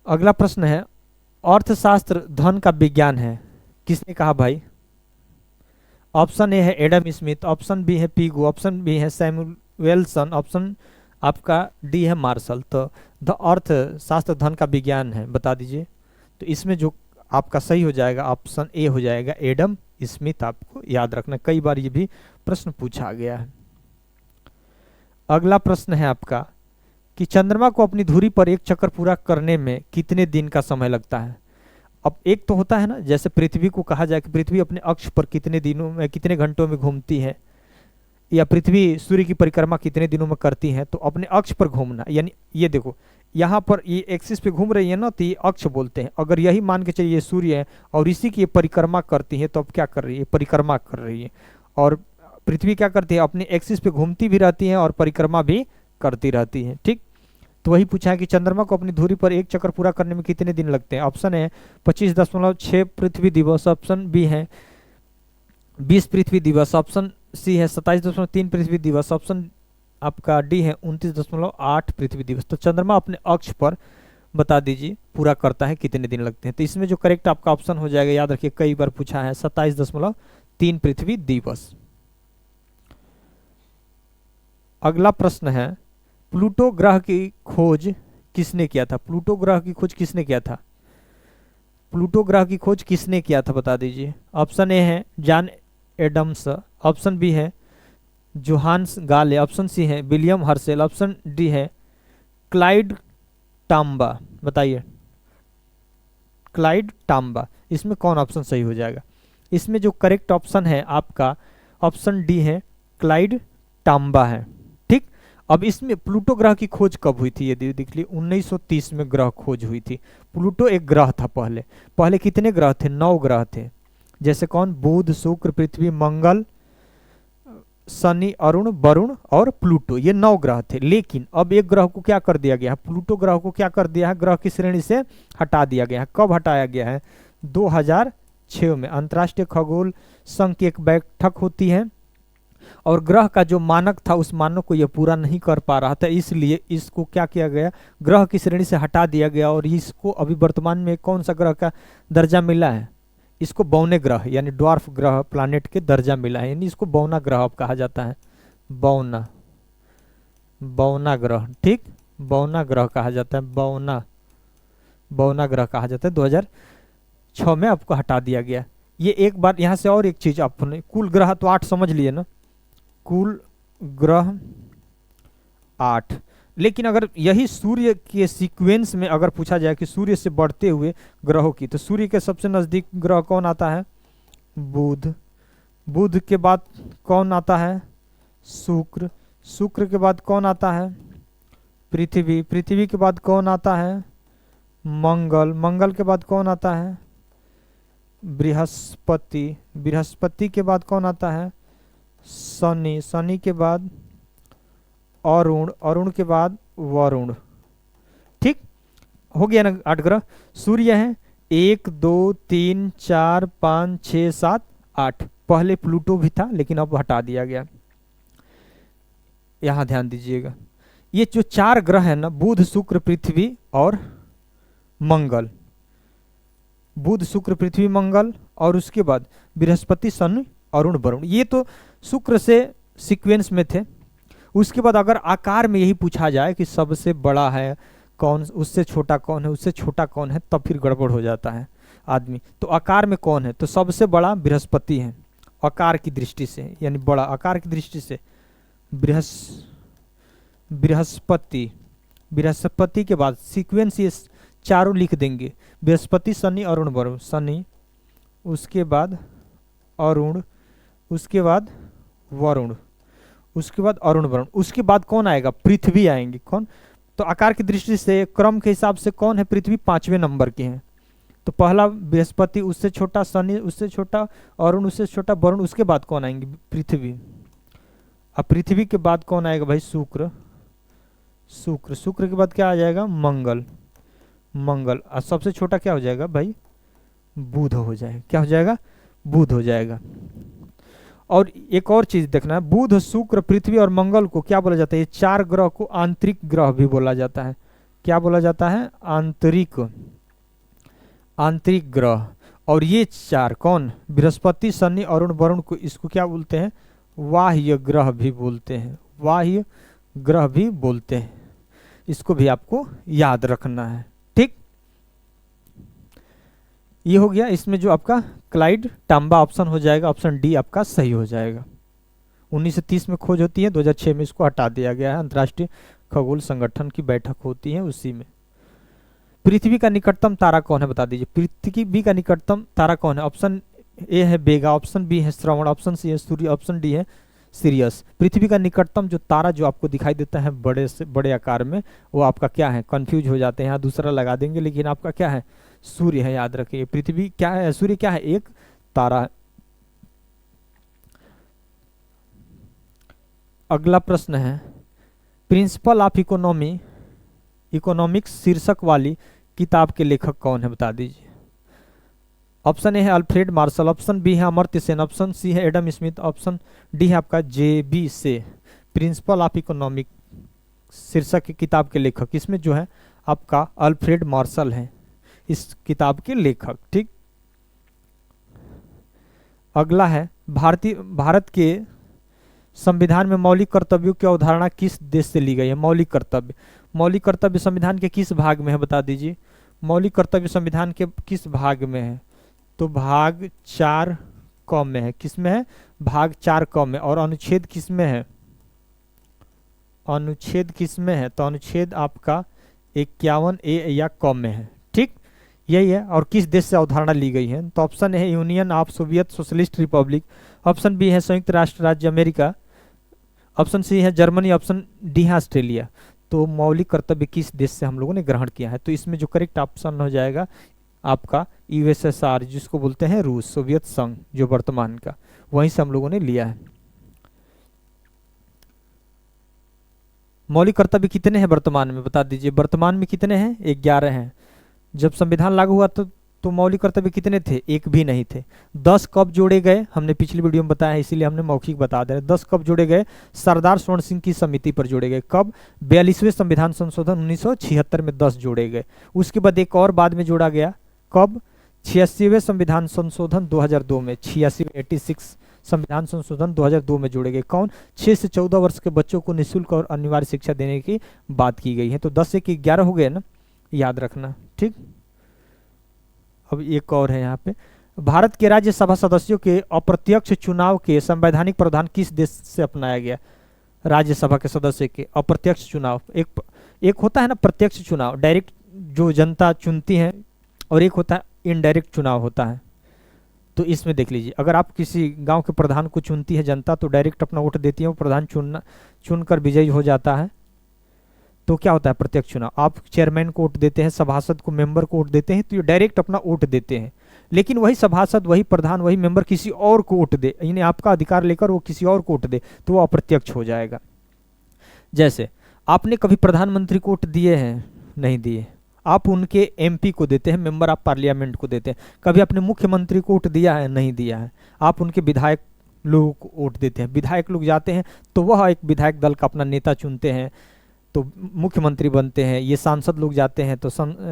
अगला प्रश्न है, अर्थशास्त्र धन का विज्ञान है, किसने कहा भाई? ऑप्शन ए है एडम स्मिथ, ऑप्शन बी है पीगू, ऑप्शन बी है सैमुएलसन, ऑप्शन आपका डी है मार्शल। तो द अर्थशास्त्र धन का विज्ञान है, बता दीजिए। तो इसमें जो आपका सही हो जाएगा ऑप्शन ए हो जाएगा, एडम स्मिथ। आपको याद रखना, कई बार ये भी प्रश्न पूछा गया है। अगला प्रश्न है आपका कि चंद्रमा को अपनी धुरी पर एक चक्कर पूरा करने में कितने दिन का समय लगता है? अब एक तो होता है ना, जैसे पृथ्वी को कहा जाए कि पृथ्वी अपने अक्ष पर कितने दिनों में, कितने घंटों में घूमती है, या पृथ्वी सूर्य की परिक्रमा कितने दिनों में करती है। तो अपने अक्ष पर घूमना, यानी ये देखो यहाँ पर ये एक्सिस पे घूम रही है ना, तो ये अक्ष बोलते हैं। अगर यही मान के चलिए सूर्य है और इसी की परिक्रमा करती है, तो अब क्या कर रही है? परिक्रमा कर रही है। और पृथ्वी क्या करती है? अपने एक्सिस पे घूमती भी रहती है और परिक्रमा भी करती रहती है। ठीक। तो वही पूछा है कि चंद्रमा को अपनी धुरी पर एक चक्कर पूरा करने में कितने दिन लगते हैं? ऑप्शन है 25.6 पृथ्वी दिवस, ऑप्शन बी है 20 पृथ्वी दिवस, ऑप्शन सी है 27.3 पृथ्वी दिवस, ऑप्शन आपका डी है 29.8 पृथ्वी दिवस। तो चंद्रमा अपने अक्ष पर बता दीजिए पूरा करता है कितने दिन लगते हैं। तो इसमें जो करेक्ट आपका ऑप्शन हो जाएगा, याद रखिए कई बार पूछा है, 27.3 पृथ्वी दिवस। अगला प्रश्न है, प्लूटो ग्रह की खोज किसने किया था? प्लूटो ग्रह की खोज किसने किया था? प्लूटो ग्रह की खोज किसने किया था, बता दीजिए। ऑप्शन ए है जॉन एडम्स, ऑप्शन बी है जोहान्स गाले, ऑप्शन सी है विलियम हर्शेल, ऑप्शन डी है क्लाइड टाम्बा। बताइए, क्लाइड टाम्बा, इसमें कौन ऑप्शन सही हो जाएगा? इसमें जो करेक्ट ऑप्शन है आपका ऑप्शन डी है, क्लाइड टाम्बा है। ठीक। अब इसमें प्लूटो ग्रह की खोज कब हुई थी? ये देख ली 1930 में ग्रह खोज हुई थी। प्लूटो एक ग्रह था पहले कितने ग्रह थे? 9 ग्रह थे। जैसे कौन? बुध, शुक्र, पृथ्वी, मंगल, शनि, अरुण, वरुण और प्लूटो, ये 9 ग्रह थे। लेकिन अब एक ग्रह को क्या कर दिया गया है? प्लूटो ग्रह को क्या कर दिया है? ग्रह की श्रेणी से हटा दिया गया है। कब हटाया गया है? 2006 में अंतर्राष्ट्रीय खगोल संघ की एक बैठक होती है और ग्रह का जो मानक था उस मानक को यह पूरा नहीं कर पा रहा था, इसलिए इसको क्या किया गया? ग्रह की श्रेणी से हटा दिया गया। और इसको अभी वर्तमान में कौन सा ग्रह का दर्जा मिला है? इसको बौने ग्रह यानी ड्वार्फ ग्रह प्लैनेट के दर्जा मिला है, यानी इसको बौना ग्रह अब कहा जाता है। बौना ग्रह। ठीक, बौना ग्रह कहा जाता है, बौना ग्रह कहा जाता है। 2006 में आपको हटा दिया गया। ये एक बार यहाँ से और एक चीज आपने, कुल ग्रह तो 8 समझ लिए ना, कुल ग्रह 8। लेकिन अगर यही सूर्य के सीक्वेंस में अगर पूछा जाए कि सूर्य से बढ़ते हुए ग्रहों की, तो सूर्य के सबसे नजदीक ग्रह कौन आता है? बुध। बुध के बाद कौन आता है? शुक्र। शुक्र के बाद कौन आता है? पृथ्वी। पृथ्वी के बाद कौन आता है? मंगल। मंगल के बाद कौन आता है? बृहस्पति। बृहस्पति के बाद कौन आता है? शनि। शनि के बाद अरुण। अरुण के बाद वरुण। ठीक, हो गया ना 8 ग्रह। सूर्य है 1 2 3 4 5 6 7 8। पहले प्लूटो भी था लेकिन अब हटा दिया गया। यहां ध्यान दीजिएगा, ये जो 4 ग्रह है ना, बुध शुक्र पृथ्वी और मंगल, बुध शुक्र पृथ्वी मंगल, और उसके बाद बृहस्पति शनि अरुण वरुण, ये तो शुक्र से सीक्वेंस में थे। उसके बाद अगर आकार में यही पूछा जाए कि सबसे बड़ा है कौन, उससे छोटा कौन है, उससे छोटा कौन है, तब फिर गड़बड़ हो जाता है आदमी। तो आकार में कौन है? तो सबसे बड़ा बृहस्पति है आकार की दृष्टि से, यानी बड़ा आकार की दृष्टि से। बृहस्पति, बृहस्पति के बाद सीक्वेंस ये चारों लिख देंगे, बृहस्पति, शनि, अरुण, वरुण। शनि, उसके बाद अरुण, उसके बाद वरुण, उसके बाद अरुण, वरुण, उसके बाद कौन आएगा? पृथ्वी आएंगे। कौन? तो आकार की दृष्टि से क्रम के हिसाब से कौन है? पृथ्वी 5वें नंबर के हैं। तो पहला बृहस्पति, उससे छोटा शनि, उससे छोटा अरुण, उससे छोटा वरुण, उसके बाद कौन आएंगे? पृथ्वी। अब पृथ्वी के बाद कौन आएगा भाई? शुक्र। शुक्र, शुक्र के बाद क्या आ जाएगा? मंगल, मंगल। और सबसे छोटा क्या हो जाएगा भाई? बुध हो जाएगा। क्या हो जाएगा? बुध हो जाएगा। और एक और चीज देखना है, बुध, शुक्र, पृथ्वी और मंगल को क्या बोला जाता है? ये चार ग्रह को आंतरिक ग्रह भी बोला जाता है। क्या बोला जाता है? आंतरिक, आंतरिक ग्रह। और ये चार कौन? बृहस्पति, शनि, अरुण, वरुण को इसको क्या बोलते हैं? बाह्य ग्रह भी बोलते हैं, बाह्य ग्रह भी बोलते हैं। इसको भी आपको याद रखना है, ठीक। ये हो गया। इसमें जो आपका क्लाइड टाम्बा ऑप्शन हो जाएगा, ऑप्शन डी आपका सही हो जाएगा। 1930 में खोज होती है, 2006 में इसको हटा दिया गया है। अंतर्राष्ट्रीय खगोल संगठन की बैठक होती है उसी में। पृथ्वी का निकटतम तारा कौन है? बता दीजिए। पृथ्वी का निकटतम तारा कौन है? ऑप्शन ए है बेगा, ऑप्शन बी है श्रवण, ऑप्शन सी है सूर्य, ऑप्शन डी है सीरियस। पृथ्वी का निकटतम जो तारा जो आपको दिखाई देता है बड़े से बड़े आकार में, वो आपका क्या है? कंफ्यूज हो जाते हैं, यहाँ दूसरा लगा देंगे, लेकिन आपका क्या है? सूर्य है। याद रखिए, पृथ्वी क्या है? सूर्य क्या है? एक तारा है। अगला प्रश्न है, प्रिंसिपल ऑफ इकोनॉमिक्स शीर्षक वाली किताब के लेखक कौन है? बता दीजिए। ऑप्शन ए है अल्फ्रेड मार्शल, ऑप्शन बी है अमर्त्य सेन, ऑप्शन सी है एडम स्मिथ, ऑप्शन डी है आपका JB से। प्रिंसिपल ऑफ इकोनॉमिक्स शीर्षक की किताब के लेखक इसमें जो है आपका अल्फ्रेड मार्शल है, इस किताब के लेखक, ठीक। अगला है, भारत के संविधान में मौलिक कर्तव्यों की अवधारणा किस देश से ली गई है? मौलिक कर्तव्य, मौलिक कर्तव्य संविधान के किस भाग में है? बता दीजिए। मौलिक कर्तव्य संविधान के किस भाग में है? तो भाग 4 क में है। किस में है? भाग 4 क में। और अनुच्छेद किस में है? अनुच्छेद किस में है? तो अनुच्छेद आपका 51A या क में है, ठीक। यही है। और किस देश से अवधारणा ली गई है? तो ऑप्शन है Union of Soviet Socialist Republic, option B है संयुक्त राष्ट्र राज्य अमेरिका, ऑप्शन सी है जर्मनी, ऑप्शन डी है ऑस्ट्रेलिया। तो मौलिक कर्तव्य किस देश से हम लोगों ने ग्रहण किया है? तो इसमें जो करेक्ट ऑप्शन हो जाएगा आपका USSR, जिसको बोलते हैं रूस, सोवियत संघ जो वर्तमान का, वहीं से हम लोगों ने लिया है। मौलिक कर्तव्य कितने हैं वर्तमान में? बता दीजिए। वर्तमान में कितने हैं? 11 हैं। जब संविधान लागू हुआ तो मौलिक कर्तव्य कितने थे? एक भी नहीं थे। 10 कब जोड़े गए? हमने पिछली वीडियो में बताया है, इसीलिए हमने मौखिक बता दे रहे। 10 कब जोड़े गए? सरदार स्वर्ण सिंह की समिति पर जोड़े गए। कब? 42वें संविधान संशोधन 1976 में 10 जोड़े गए। उसके बाद एक और बाद में जोड़ा गया। कब? 86वें संविधान संशोधन 2002 में, 86 संविधान संशोधन 2002 में जोड़े गए। कौन? 6 से 14 वर्ष के बच्चों को निःशुल्क और अनिवार्य शिक्षा देने की बात की गई है। तो 10 से 11 हो गए ना, याद रखना, ठीक। अब एक और है यहाँ पे, भारत के राज्यसभा सदस्यों के अप्रत्यक्ष चुनाव के संवैधानिक प्रावधान किस देश से अपनाया गया? राज्यसभा के सदस्य के अप्रत्यक्ष चुनाव, एक होता है ना प्रत्यक्ष चुनाव, डायरेक्ट जो जनता चुनती है, और एक होता है इनडायरेक्ट चुनाव होता है। तो इसमें देख लीजिए, अगर आप किसी गांव के प्रधान को चुनती है जनता, तो डायरेक्ट अपना वोट देती है, वो प्रधान चुनकर विजयी हो जाता है। तो क्या होता है? प्रत्यक्ष चुनाव। आप चेयरमैन को वोट देते हैं, सभासद को, मेंबर को वोट देते हैं, तो ये डायरेक्ट अपना वोट देते हैं। लेकिन वही सभासद, वही प्रधान, वही मेंबर किसी और को वोट दे, यानी आपका अधिकार लेकर वो किसी और को वोट दे, तो वो अप्रत्यक्ष हो जाएगा। जैसे आपने कभी प्रधानमंत्री को वोट दिए हैं? नहीं दिए। आप उनके MP को देते हैं, मेंबर ऑफ पार्लियामेंट को देते हैं। कभी आपने मुख्यमंत्री को वोट दिया है? नहीं दिया है। आप उनके विधायक लोगों को वोट देते हैं। विधायक लोग जाते हैं तो वह एक विधायक दल का अपना नेता चुनते हैं, तो मुख्यमंत्री बनते हैं। ये सांसद लोग जाते हैं तो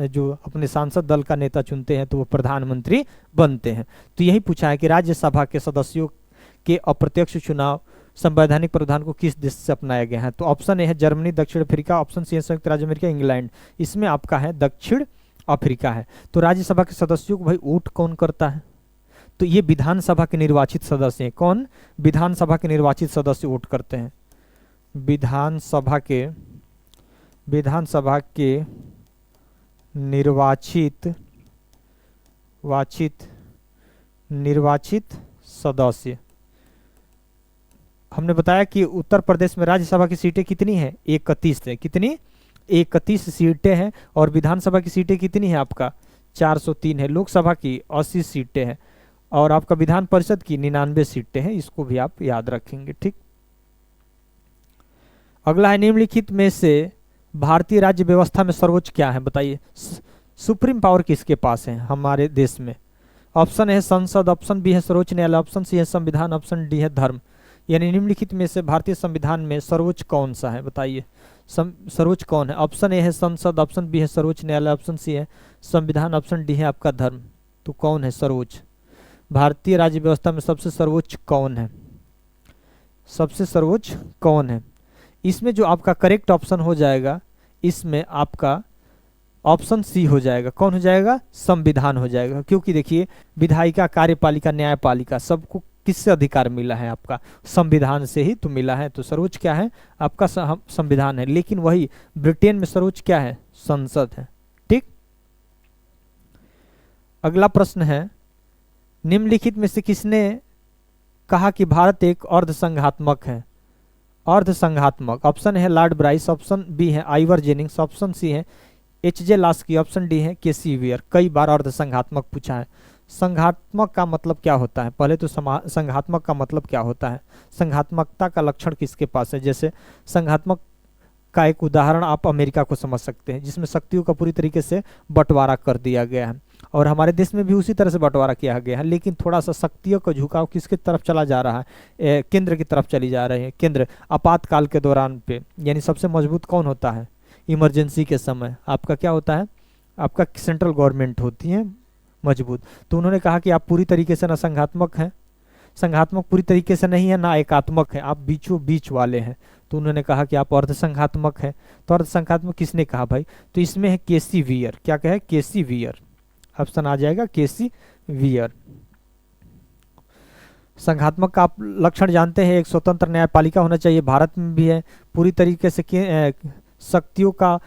जो अपने सांसद दल का नेता चुनते हैं, तो वो प्रधानमंत्री बनते हैं। तो यही पूछा है कि राज्यसभा के सदस्यों के अप्रत्यक्ष चुनाव संवैधानिक प्रावधान को किस देश से अपनाया गया है? तो ऑप्शन ए है जर्मनी, दक्षिण अफ्रीका, ऑप्शन सी है संयुक्त राज्य अमेरिका, इंग्लैंड। इसमें आपका है दक्षिण अफ्रीका है। तो राज्यसभा के सदस्यों को भाई वोट कौन करता है? तो ये विधानसभा के निर्वाचित सदस्य हैं। कौन? विधानसभा के निर्वाचित सदस्य वोट करते हैं। विधानसभा के निर्वाचित सदस्य। हमने बताया कि उत्तर प्रदेश में राज्यसभा की सीटें कितनी हैं? 31 है। कितनी? 31 सीटें हैं। और विधानसभा की सीटें कितनी है आपका? 403 है। लोकसभा की 80 सीटें हैं और आपका विधान परिषद की 99 सीटें हैं। इसको भी आप याद रखेंगे। ठीक। अगला है, निम्नलिखित में से भारतीय राज्य व्यवस्था में सर्वोच्च क्या है? बताइए। सुप्रीम पावर किसके पास है हमारे देश में? ऑप्शन ए है संसद, ऑप्शन बी है सर्वोच्च न्यायालय, ऑप्शन सी है संविधान, ऑप्शन डी है धर्म। यानी निम्नलिखित में से भारतीय संविधान में सर्वोच्च कौन सा है? बताइए सर्वोच्च कौन है? ऑप्शन ए है संसद, ऑप्शन बी है सर्वोच्च न्यायालय, ऑप्शन सी है संविधान, ऑप्शन डी है आपका धर्म। तो कौन है सर्वोच्च? भारतीय राज्य व्यवस्था में सबसे सर्वोच्च कौन है? सबसे सर्वोच्च कौन है? इसमें जो आपका करेक्ट ऑप्शन हो जाएगा, इसमें आपका ऑप्शन सी हो जाएगा। कौन हो जाएगा? संविधान हो जाएगा। क्योंकि देखिए, विधायिका, कार्यपालिका, न्यायपालिका सबको किससे अधिकार मिला है? आपका संविधान से ही तो मिला है। तो सर्वोच्च क्या है? आपका संविधान है। लेकिन वही ब्रिटेन में सर्वोच्च क्या है? संसद है। ठीक। अगला प्रश्न है, निम्नलिखित में से किसने कहा कि भारत एक अर्धसंघात्मक है? अर्धसंघात्मक। ऑप्शन है लॉर्ड ब्राइस, ऑप्शन बी है आइवर जेनिंग्स, ऑप्शन सी है एच.जे. लास्की, ऑप्शन डी है के.सी. वियर। कई बार अर्धसंघात्मक पूछा है। संघात्मक का मतलब क्या होता है? पहले तो संघात्मक का मतलब क्या होता है? संघात्मकता का लक्षण किसके पास है? जैसे संघात्मक का एक उदाहरण आप अमेरिका को समझ सकते हैं, जिसमें शक्तियों का पूरी तरीके से बंटवारा कर दिया गया है। और हमारे देश में भी उसी तरह से बंटवारा किया गया है, लेकिन थोड़ा सा शक्तियों का झुकाव किसकी तरफ चला जा रहा है? केंद्र की तरफ चली जा रही है। केंद्र आपातकाल के दौरान पे, यानी सबसे मजबूत कौन होता है? इमरजेंसी के समय आपका क्या होता है? आपका सेंट्रल गवर्नमेंट होती है मजबूत। तो उन्होंने कहा कि आप पूरी तरीके से ना संघात्मक हैं, संघात्मक पूरी तरीके से नहीं है, ना एकात्मक है, आप बीचों बीच वाले हैं। तो उन्होंने कहा कि आप अर्धसंघात्मक है। तो अर्धसंघात्मक किसने कहा भाई? तो इसमें है के.सी. वियर। क्या कहे? के.सी. वियर। ऑप्शन आ जाएगा के.सी. वियर। संघात्मक का आप लक्षण जानते हैं, एक स्वतंत्र न्यायपालिका होना चाहिए। भारत में भी है। पूरी तरीके से शक्तियों का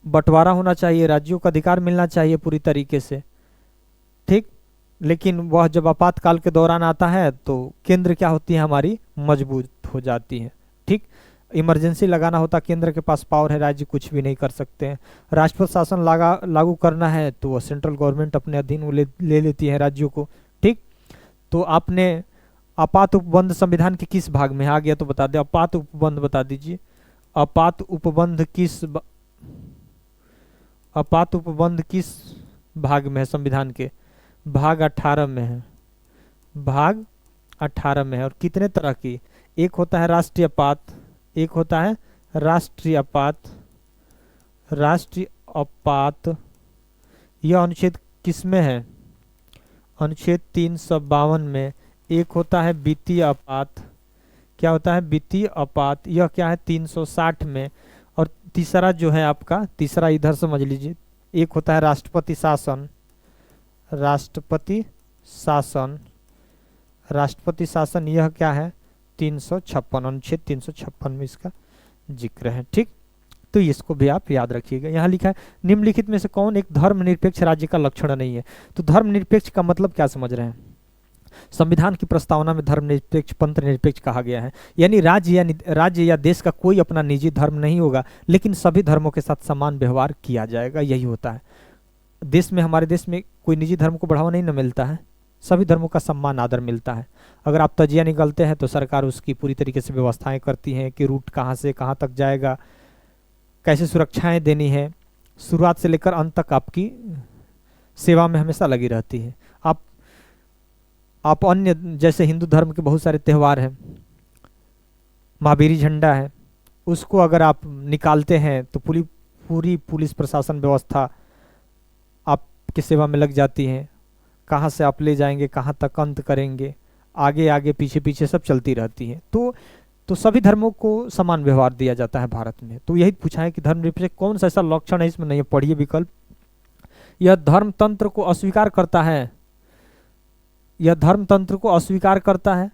बंटवारा होना चाहिए, राज्यों का अधिकार मिलना चाहिए पूरी तरीके से। ठीक। लेकिन वह जब आपातकाल के दौरान आता है तो केंद्र क्या होती है? हमारी मजबूत हो जाती है। ठीक। इमरजेंसी लगाना होता, केंद्र के पास पावर है, राज्य कुछ भी नहीं कर सकते हैं। राष्ट्रपति शासन लागू करना है तो वह सेंट्रल गवर्नमेंट अपने अधीन ले लेती है राज्यों को। ठीक। तो आपने आपात उपबंध संविधान के किस भाग में आ गया तो बता दे। आपात उपबंध बता दीजिए। आपात उपबंध किस भाग में है संविधान के? भाग 18 में है। भाग 18 में है। और कितने तरह की? एक होता है राष्ट्रीय आपात, एक होता है राष्ट्रीय आपात। यह अनुच्छेद किस में है? अनुच्छेद 352 में। एक होता है वित्तीय आपात। क्या होता है? वित्तीय आपात। यह क्या है? 360 में। और तीसरा जो है आपका, तीसरा इधर समझ लीजिए, एक होता है राष्ट्रपति शासन। राष्ट्रपति शासन यह क्या है? 356, अनुच्छेद 356 में इसका जिक्र है। ठीक। तो इसको भी आप याद रखिएगा। यहाँ लिखा है, निम्नलिखित में से कौन एक धर्मनिरपेक्ष राज्य का लक्षण नहीं है? तो धर्मनिरपेक्ष का मतलब क्या समझ रहे हैं? संविधान की प्रस्तावना में धर्मनिरपेक्ष, पंथ निरपेक्ष कहा गया है। यानी राज्य या देश का कोई अपना निजी धर्म नहीं होगा, लेकिन सभी धर्मों के साथ समान व्यवहार किया जाएगा। यही होता है देश में। हमारे देश में कोई निजी धर्म को बढ़ावा नहीं न मिलता है, सभी धर्मों का सम्मान आदर मिलता है। अगर आप तजिया निकलते हैं तो सरकार उसकी पूरी तरीके से व्यवस्थाएं करती हैं कि रूट कहाँ से कहाँ तक जाएगा, कैसे सुरक्षाएं देनी है, शुरुआत से लेकर अंत तक आपकी सेवा में हमेशा लगी रहती है। आप अन्य जैसे हिंदू धर्म के बहुत सारे त्यौहार हैं, महावीरी झंडा है, उसको अगर आप निकालते हैं तो पूरी पुलिस प्रशासन व्यवस्था आपकी सेवा में लग जाती है। कहाँ से आप ले जाएंगे, कहाँ तक अंत करेंगे, आगे आगे पीछे पीछे सब चलती रहती है। तो सभी धर्मों को समान व्यवहार दिया जाता है भारत में। तो यही पूछा है कि धर्मनिरपेक्ष कौन सा ऐसा लक्षण है? इसमें नहीं है, पढ़िए विकल्प। यह धर्म तंत्र को अस्वीकार करता है, यह धर्म तंत्र को अस्वीकार करता है।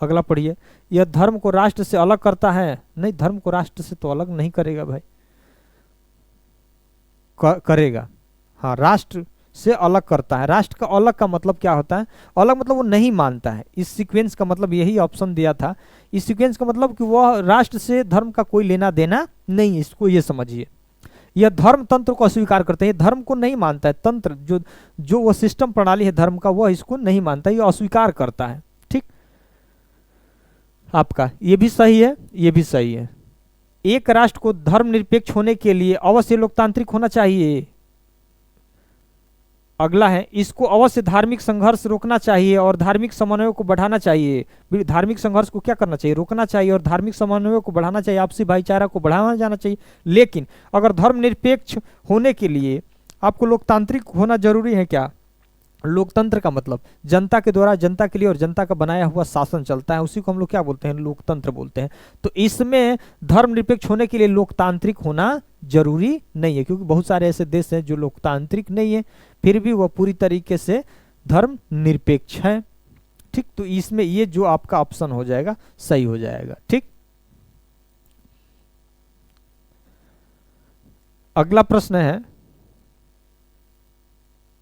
अगला पढ़िए, यह धर्म को राष्ट्र से अलग करता है। नहीं, धर्म को राष्ट्र से तो अलग नहीं करेगा भाई, करेगा। हाँ, राष्ट्र से अलग करता है। राष्ट्र का अलग का मतलब क्या होता है? अलग मतलब वो नहीं मानता है। इस सीक्वेंस का मतलब यही ऑप्शन दिया था। इस सीक्वेंस का मतलब कि वह राष्ट्र से धर्म का कोई लेना देना नहीं, इसको ये समझिए। यह धर्म तंत्र को अस्वीकार करते हैं, धर्म को नहीं मानता है। तंत्र जो वो सिस्टम प्रणाली है धर्म का, वह इसको नहीं मानता, ये अस्वीकार करता है। ठीक, आपका ये भी सही है, ये भी सही है। एक राष्ट्र को धर्मनिरपेक्ष होने के लिए अवश्य लोकतांत्रिक होना चाहिए। अगला है, इसको अवश्य धार्मिक संघर्ष रोकना चाहिए और धार्मिक समन्वय को बढ़ाना चाहिए। धार्मिक संघर्ष को क्या करना चाहिए? रोकना चाहिए और धार्मिक समन्वय को बढ़ाना चाहिए, आपसी भाईचारा को बढ़ावा जाना चाहिए। लेकिन अगर धर्मनिरपेक्ष होने के लिए आपको लोकतांत्रिक होना जरूरी है क्या? लोकतंत्र का मतलब जनता के द्वारा जनता के लिए और जनता का बनाया हुआ शासन चलता है, उसी को हम लोग क्या बोलते हैं? लोकतंत्र बोलते हैं। तो इसमें धर्मनिरपेक्ष होने के लिए लोकतांत्रिक होना जरूरी नहीं है, क्योंकि बहुत सारे ऐसे देश हैं जो लोकतांत्रिक नहीं है फिर भी वह पूरी तरीके से धर्मनिरपेक्ष है। ठीक, तो इसमें ये जो आपका ऑप्शन हो जाएगा सही हो जाएगा। ठीक, अगला प्रश्न है,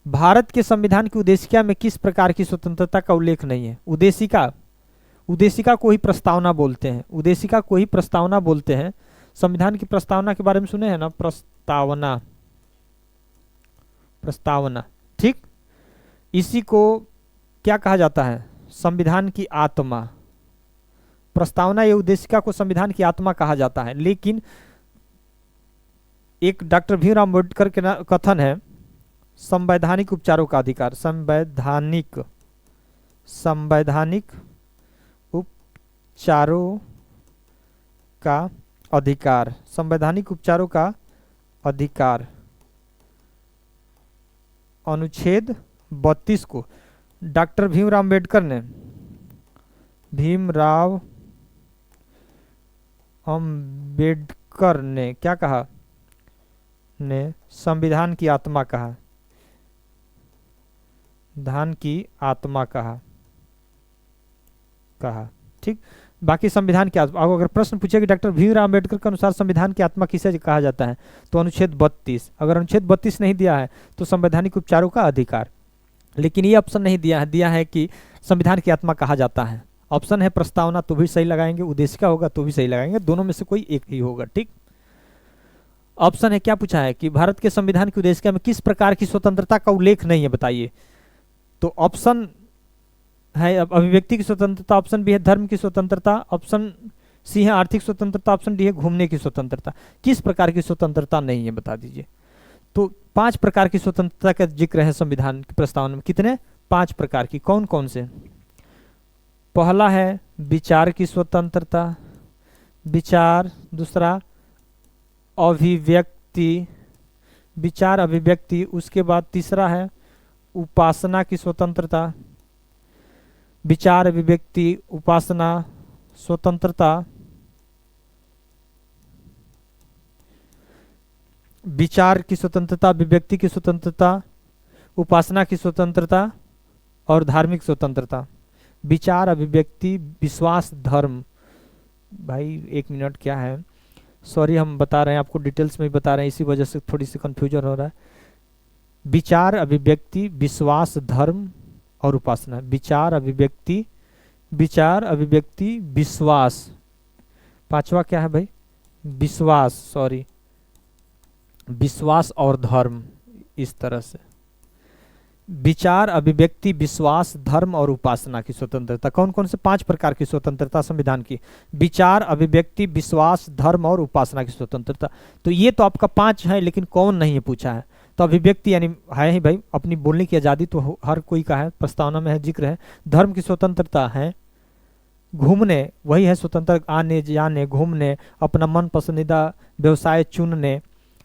भारत के संविधान की उद्देशिका में किस प्रकार की स्वतंत्रता का उल्लेख नहीं है? उद्देशिका को ही प्रस्तावना बोलते हैं, उद्देशिका को ही प्रस्तावना बोलते हैं। संविधान की प्रस्तावना के बारे में सुने हैं ना? प्रस्तावना। ठीक, इसी को क्या कहा जाता है? संविधान की आत्मा। प्रस्तावना या उद्देशिका को संविधान की आत्मा कहा जाता है। लेकिन एक डॉक्टर भीमराव अम्बेडकर के कथन है, संवैधानिक उपचारों का अधिकार। संवैधानिक उपचारों का अधिकार, संवैधानिक उपचारों का अधिकार, अनुच्छेद 32 को डॉक्टर भीमराव अम्बेडकर ने क्या कहा? ने संविधान की आत्मा कहा, धान की आत्मा कहा। ठीक, बाकी संविधान की आत्मा, अगर प्रश्न पूछे कि डॉक्टर भीमराव अम्बेडकर के अनुसार संविधान की आत्मा किसे कहा जाता है, तो अनुच्छेद 32। अगर अनुच्छेद 32 नहीं दिया है तो संवैधानिक उपचारों का अधिकार। लेकिन ये ऑप्शन नहीं दिया है कि संविधान की आत्मा कहा जाता है। ऑप्शन है प्रस्तावना, तो भी सही लगाएंगे, उद्देशिका होगा तो भी सही लगाएंगे, दोनों में से कोई एक ही होगा। ठीक, ऑप्शन है, क्या पूछा है कि भारत के संविधान की उद्देशिका में किस प्रकार की स्वतंत्रता का उल्लेख नहीं है, बताइए। तो ऑप्शन है अभिव्यक्ति की स्वतंत्रता, ऑप्शन बी है धर्म की स्वतंत्रता, ऑप्शन सी है आर्थिक स्वतंत्रता, ऑप्शन डी है घूमने की स्वतंत्रता। किस प्रकार की स्वतंत्रता नहीं है बता दीजिए। तो 5 प्रकार की स्वतंत्रता का जिक्र है संविधान की प्रस्तावना में। कितने? 5 प्रकार की। कौन कौन से? पहला है विचार की स्वतंत्रता, विचार। दूसरा अभिव्यक्ति, विचार अभिव्यक्ति। उसके बाद तीसरा है उपासना की स्वतंत्रता, विचार अभिव्यक्ति उपासना स्वतंत्रता, विचार की स्वतंत्रता, अभिव्यक्ति की स्वतंत्रता, उपासना की स्वतंत्रता और धार्मिक स्वतंत्रता। विचार अभिव्यक्ति विश्वास धर्म, भाई 1 मिनट क्या है, सॉरी हम बता रहे हैं आपको, डिटेल्स में बता रहे हैं, इसी वजह से थोड़ी सी कंफ्यूजन हो रहा है। विचार अभिव्यक्ति विश्वास धर्म और उपासना। विचार अभिव्यक्ति विश्वास। 5वां क्या है भाई? विश्वास, सॉरी विश्वास और धर्म। इस तरह से विचार अभिव्यक्ति विश्वास धर्म और उपासना की स्वतंत्रता। कौन कौन से 5 प्रकार की स्वतंत्रता संविधान की? विचार अभिव्यक्ति विश्वास धर्म और उपासना की स्वतंत्रता। तो ये तो आपका 5 है, लेकिन कौन नहीं है पूछा है। तो अभिव्यक्ति यानी है ही भाई, अपनी बोलने की आज़ादी तो हर कोई का है, प्रस्तावना में है, जिक्र है। धर्म की स्वतंत्रता है, घूमने वही है स्वतंत्र, आने जाने घूमने, अपना मन पसंदीदा व्यवसाय चुनने,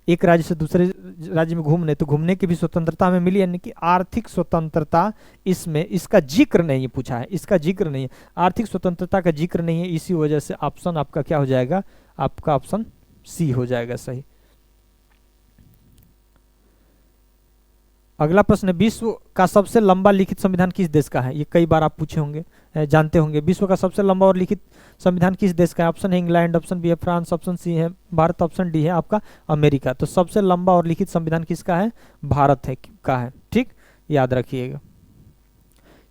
एक राज्य से दूसरे राज्य में घूमने, तो घूमने की भी स्वतंत्रता हमें मिली। यानी कि आर्थिक स्वतंत्रता इसमें, इसका जिक्र नहीं है पूछा है, इसका जिक्र नहीं है, आर्थिक स्वतंत्रता का जिक्र नहीं है। इसी वजह से ऑप्शन आपका क्या हो जाएगा? आपका ऑप्शन सी हो जाएगा सही। अगला प्रश्न है, विश्व का सबसे लंबा लिखित संविधान किस देश का है? ये कई बार आप पूछे होंगे, जानते होंगे। विश्व का सबसे लंबा और लिखित संविधान किस देश का है? ऑप्शन है इंग्लैंड, ऑप्शन बी है फ्रांस, ऑप्शन सी है भारत, ऑप्शन डी है आपका अमेरिका। तो सबसे लंबा और लिखित संविधान किसका है? भारत है का है। ठीक, याद रखिएगा।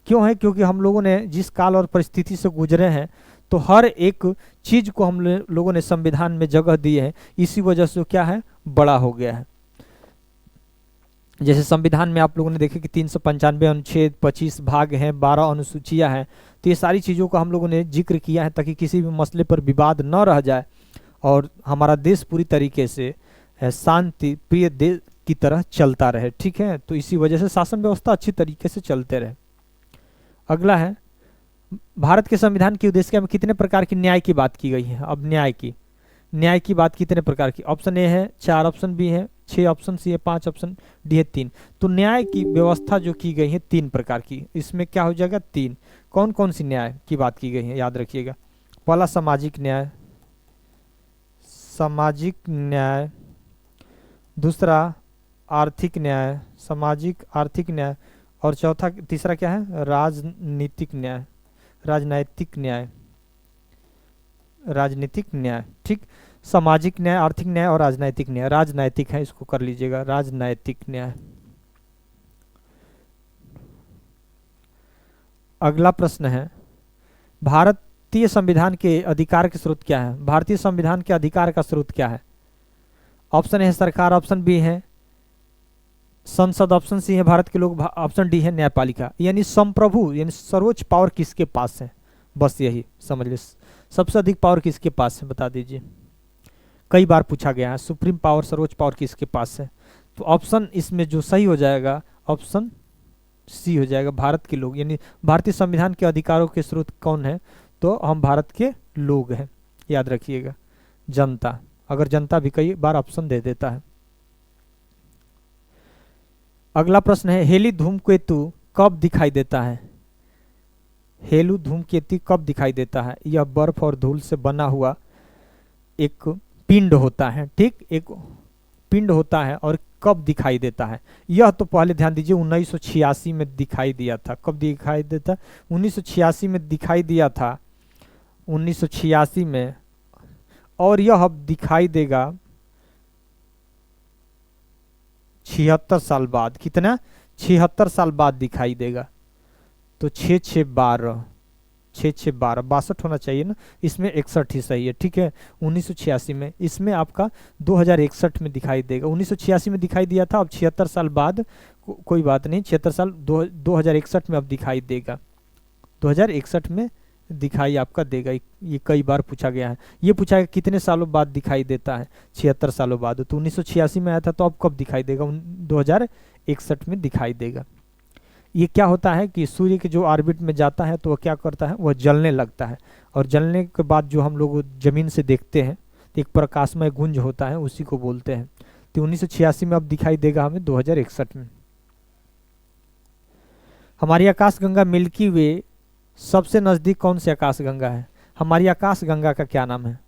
क्यों है? क्योंकि हम लोगों ने जिस काल और परिस्थिति से गुजरे हैं, तो हर एक चीज को हम लोगों ने संविधान में जगह दी है, इसी वजह से क्या है, बड़ा हो गया है। जैसे संविधान में आप लोगों ने देखे कि 395 अनुच्छेद, 25 भाग हैं, 12 अनुसूचियां हैं। तो ये सारी चीज़ों का हम लोगों ने जिक्र किया है ताकि किसी भी मसले पर विवाद न रह जाए और हमारा देश पूरी तरीके से शांति प्रिय देश की तरह चलता रहे। ठीक है, तो इसी वजह से शासन व्यवस्था अच्छी तरीके से चलते रहे। अगला है, भारत के संविधान की उद्देश्य में कितने प्रकार की न्याय की बात की गई है? अब न्याय की बात कितने प्रकार की? ऑप्शन ए है 4, ऑप्शन बी है 6, ऑप्शन सी है 5, ऑप्शन डी है 3। तो न्याय की व्यवस्था जो की गई है 3 प्रकार की, इसमें क्या हो जाएगा 3। कौन कौन सी न्याय की बात की गई है? याद रखिएगा। पहला सामाजिक न्याय, दूसरा आर्थिक न्याय, सामाजिक आर्थिक न्याय, और चौथा तीसरा क्या है? राजनीतिक न्याय। ठीक, सामाजिक न्याय, आर्थिक न्याय और राजनैतिक न्याय। राजनैतिक है, इसको कर लीजिएगा, राजनैतिक न्याय। अगला प्रश्न है, भारतीय संविधान के अधिकार के स्रोत क्या है? भारतीय संविधान के अधिकार का स्रोत क्या है? ऑप्शन ए है सरकार, ऑप्शन बी है संसद, ऑप्शन सी है भारत के लोग, ऑप्शन डी है न्यायपालिका। यानी संप्रभु, यानी सर्वोच्च पावर किसके पास है? बस यही समझ लीजिए, सबसे अधिक पावर किसके पास है, बता दीजिए। कई बार पूछा गया है, सुप्रीम पावर, सर्वोच्च पावर किसके पास है? तो ऑप्शन इसमें जो सही हो जाएगा, ऑप्शन सी हो जाएगा, भारत के लोग। यानी भारतीय संविधान के अधिकारों के स्रोत कौन है? तो हम भारत के लोग हैं, याद रखिएगा। जनता, अगर जनता भी कई बार ऑप्शन दे देता है। अगला प्रश्न है, हेली धूमकेतु कब दिखाई देता है? हेलू धूमकेतु कब दिखाई देता है? यह बर्फ और धूल से बना हुआ एक पिंड होता है। ठीक, एक पिंड होता है। और कब दिखाई देता है? यह तो पहले ध्यान दीजिए 1986 में दिखाई दिया था। कब दिखाई देता? 1986 में दिखाई दिया था, 1986 में। और यह अब दिखाई देगा 76 साल बाद। कितना? 76 साल बाद दिखाई देगा। तो 6 6 12, 6 6 12, 62 होना चाहिए ना, इसमें 61 ही सही है। ठीक है, 1986 में, इसमें आपका 2061 में दिखाई देगा। 1986 में दिखाई दिया था, अब 76 साल बाद, कोई बात नहीं, 76 साल 2061 में अब दिखाई देगा। 2061 में दिखाई आपका देगा। ये कई बार पूछा गया है। ये पूछा है कितने सालों बाद दिखाई देता है? 76 सालों बाद। तो 1986 में आया था, तो अब कब दिखाई देगा? 2061 में दिखाई देगा। ये क्या होता है कि सूर्य के जो ऑर्बिट में जाता है तो वह क्या करता है? वह जलने लगता है, और जलने के बाद जो हम लोग जमीन से देखते हैं तो एक प्रकाशमय गुंज होता है, उसी को बोलते हैं। तो 1986 में अब दिखाई देगा हमें 2061 में। हमारी आकाशगंगा मिल्की वे सबसे नज़दीक कौन सी आकाशगंगा है? हमारी आकाशगंगा का क्या नाम है?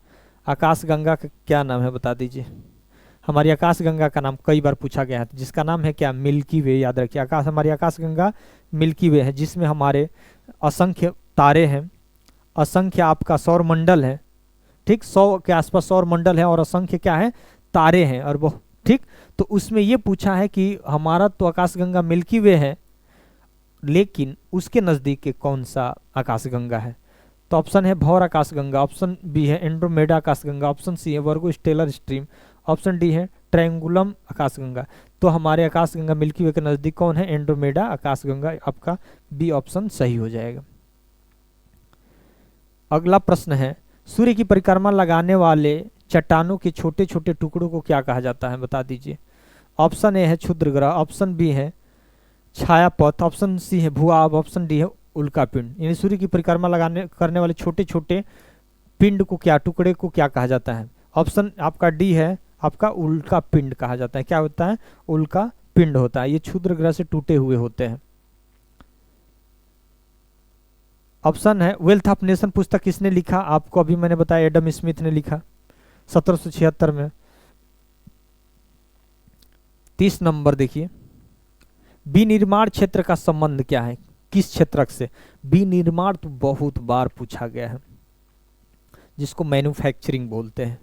आकाशगंगा का क्या नाम है, बता दीजिए। हमारी आकाशगंगा का नाम कई बार पूछा गया है, जिसका नाम है क्या? मिल्की वे। याद रखिए, हमारी आकाशगंगा मिल्की वे है, जिसमें हमारे असंख्य तारे हैं, असंख्य आपका सौर मंडल है। ठीक, 100 के आसपास सौर मंडल है और असंख्य क्या है? तारे हैं। और वो ठीक, तो उसमें ये पूछा है कि हमारा तो आकाशगंगा मिल्की वे है, लेकिन उसके नज़दीक के कौन सा आकाशगंगा है? तो ऑप्शन है भौर आकाशगंगा, ऑप्शन बी है एंड्रोमेडा आकाशगंगा, ऑप्शन सी है वर्गो स्टेलर स्ट्रीम, ऑप्शन डी है ट्रायंगुलम आकाशगंगा। तो हमारे आकाशगंगा मिल्की वे के नज़दीक कौन है? एंड्रोमेडा आकाशगंगा। आपका बी ऑप्शन सही हो जाएगा। अगला प्रश्न है, सूर्य की परिक्रमा लगाने वाले चट्टानों के छोटे छोटे टुकड़ों को क्या कहा जाता है? बता दीजिए। ऑप्शन ए है क्षुद्रग्रह, ऑप्शन बी है छायापथ, ऑप्शन सी है भूआब, ऑप्शन डी है उल्कापिंड। यानी सूर्य की परिक्रमा करने वाले छोटे छोटे पिंड को क्या, टुकड़े को क्या कहा जाता है? ऑप्शन आपका डी है, आपका उल्का पिंड कहा जाता है। क्या होता है? उल्का पिंड होता है। ये क्षुद्र ग्रह से टूटे हुए होते हैं। ऑप्शन है वेल्थ ऑफ नेशन पुस्तक किसने लिखा? आपको अभी मैंने बताया, एडम स्मिथ ने लिखा 1776 में। 30 नंबर देखिए, विनिर्माण क्षेत्र का संबंध क्या है, किस क्षेत्र से? विनिर्माण तो बहुत बार पूछा गया है, जिसको मैन्युफैक्चरिंग बोलते हैं।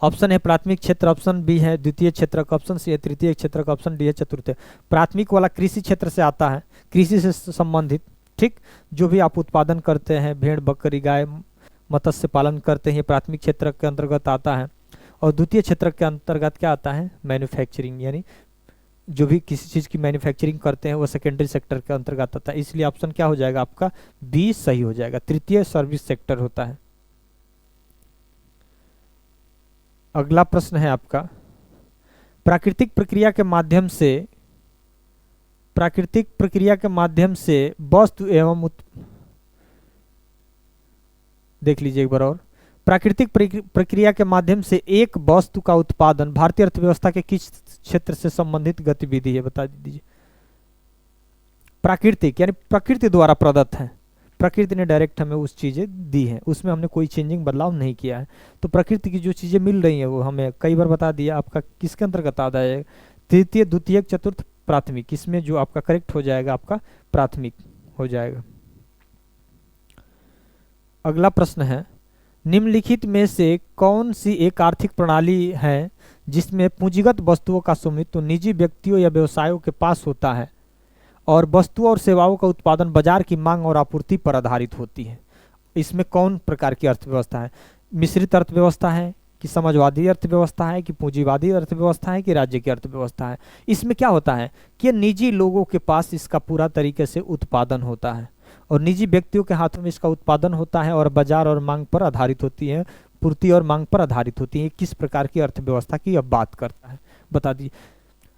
ऑप्शन है प्राथमिक क्षेत्र, ऑप्शन बी है द्वितीय क्षेत्र, ऑप्शन सी है तृतीय क्षेत्र, ऑप्शन डी है चतुर्थ। प्राथमिक वाला कृषि क्षेत्र से आता है, कृषि से संबंधित, ठीक, जो भी आप उत्पादन करते हैं, भेड़ बकरी गाय मत्स्य पालन करते हैं, ये प्राथमिक क्षेत्र के अंतर्गत आता है। और द्वितीय क्षेत्र के अंतर्गत क्या आता है? मैन्युफैक्चरिंग, यानी जो भी किसी चीज़ की मैन्युफैक्चरिंग करते हैं वो सेकेंडरी सेक्टर के अंतर्गत आता है। इसलिए ऑप्शन क्या हो जाएगा आपका? बी सही हो जाएगा। तृतीय सर्विस सेक्टर होता है। अगला प्रश्न है आपका, प्राकृतिक प्रक्रिया के माध्यम से वस्तु एवं देख लीजिए एक बार और, प्राकृतिक प्रक्रिया के माध्यम से एक वस्तु का उत्पादन भारतीय अर्थव्यवस्था के किस क्षेत्र से संबंधित गतिविधि है? बता दीजिए। प्राकृतिक यानी प्रकृति द्वारा प्रदत्त है, प्रकृति ने डायरेक्ट हमें उस चीजें दी हैं, उसमें हमने कोई चेंजिंग बदलाव नहीं किया है। तो प्रकृति की जो चीजें मिल रही हैं वो हमें कई बार बता दिया, आपका किसके अंतर्गत आता है? तृतीय, द्वितीय, चतुर्थ, प्राथमिक। इसमें जो आपका करेक्ट हो जाएगा आपका प्राथमिक हो जाएगा। अगला प्रश्न है, निम्नलिखित में से कौन सी एक आर्थिक प्रणाली है जिसमें पूंजीगत वस्तुओं का स्वामित्व निजी व्यक्तियों या व्यवसायों के पास होता है और वस्तुओं और सेवाओं का उत्पादन बाजार की मांग और आपूर्ति पर आधारित होती है? इसमें कौन प्रकार की अर्थव्यवस्था है? मिश्रित अर्थव्यवस्था है कि समाजवादी अर्थव्यवस्था है कि पूंजीवादी अर्थव्यवस्था है कि राज्य की अर्थव्यवस्था है? इसमें क्या होता है कि निजी लोगों के पास इसका पूरा तरीके से उत्पादन होता है और निजी व्यक्तियों के हाथों में इसका उत्पादन होता है और बाजार और मांग पर आधारित होती है, पूर्ति और मांग पर आधारित होती है। किस प्रकार की अर्थव्यवस्था की अब बात करता है? बता दीजिए।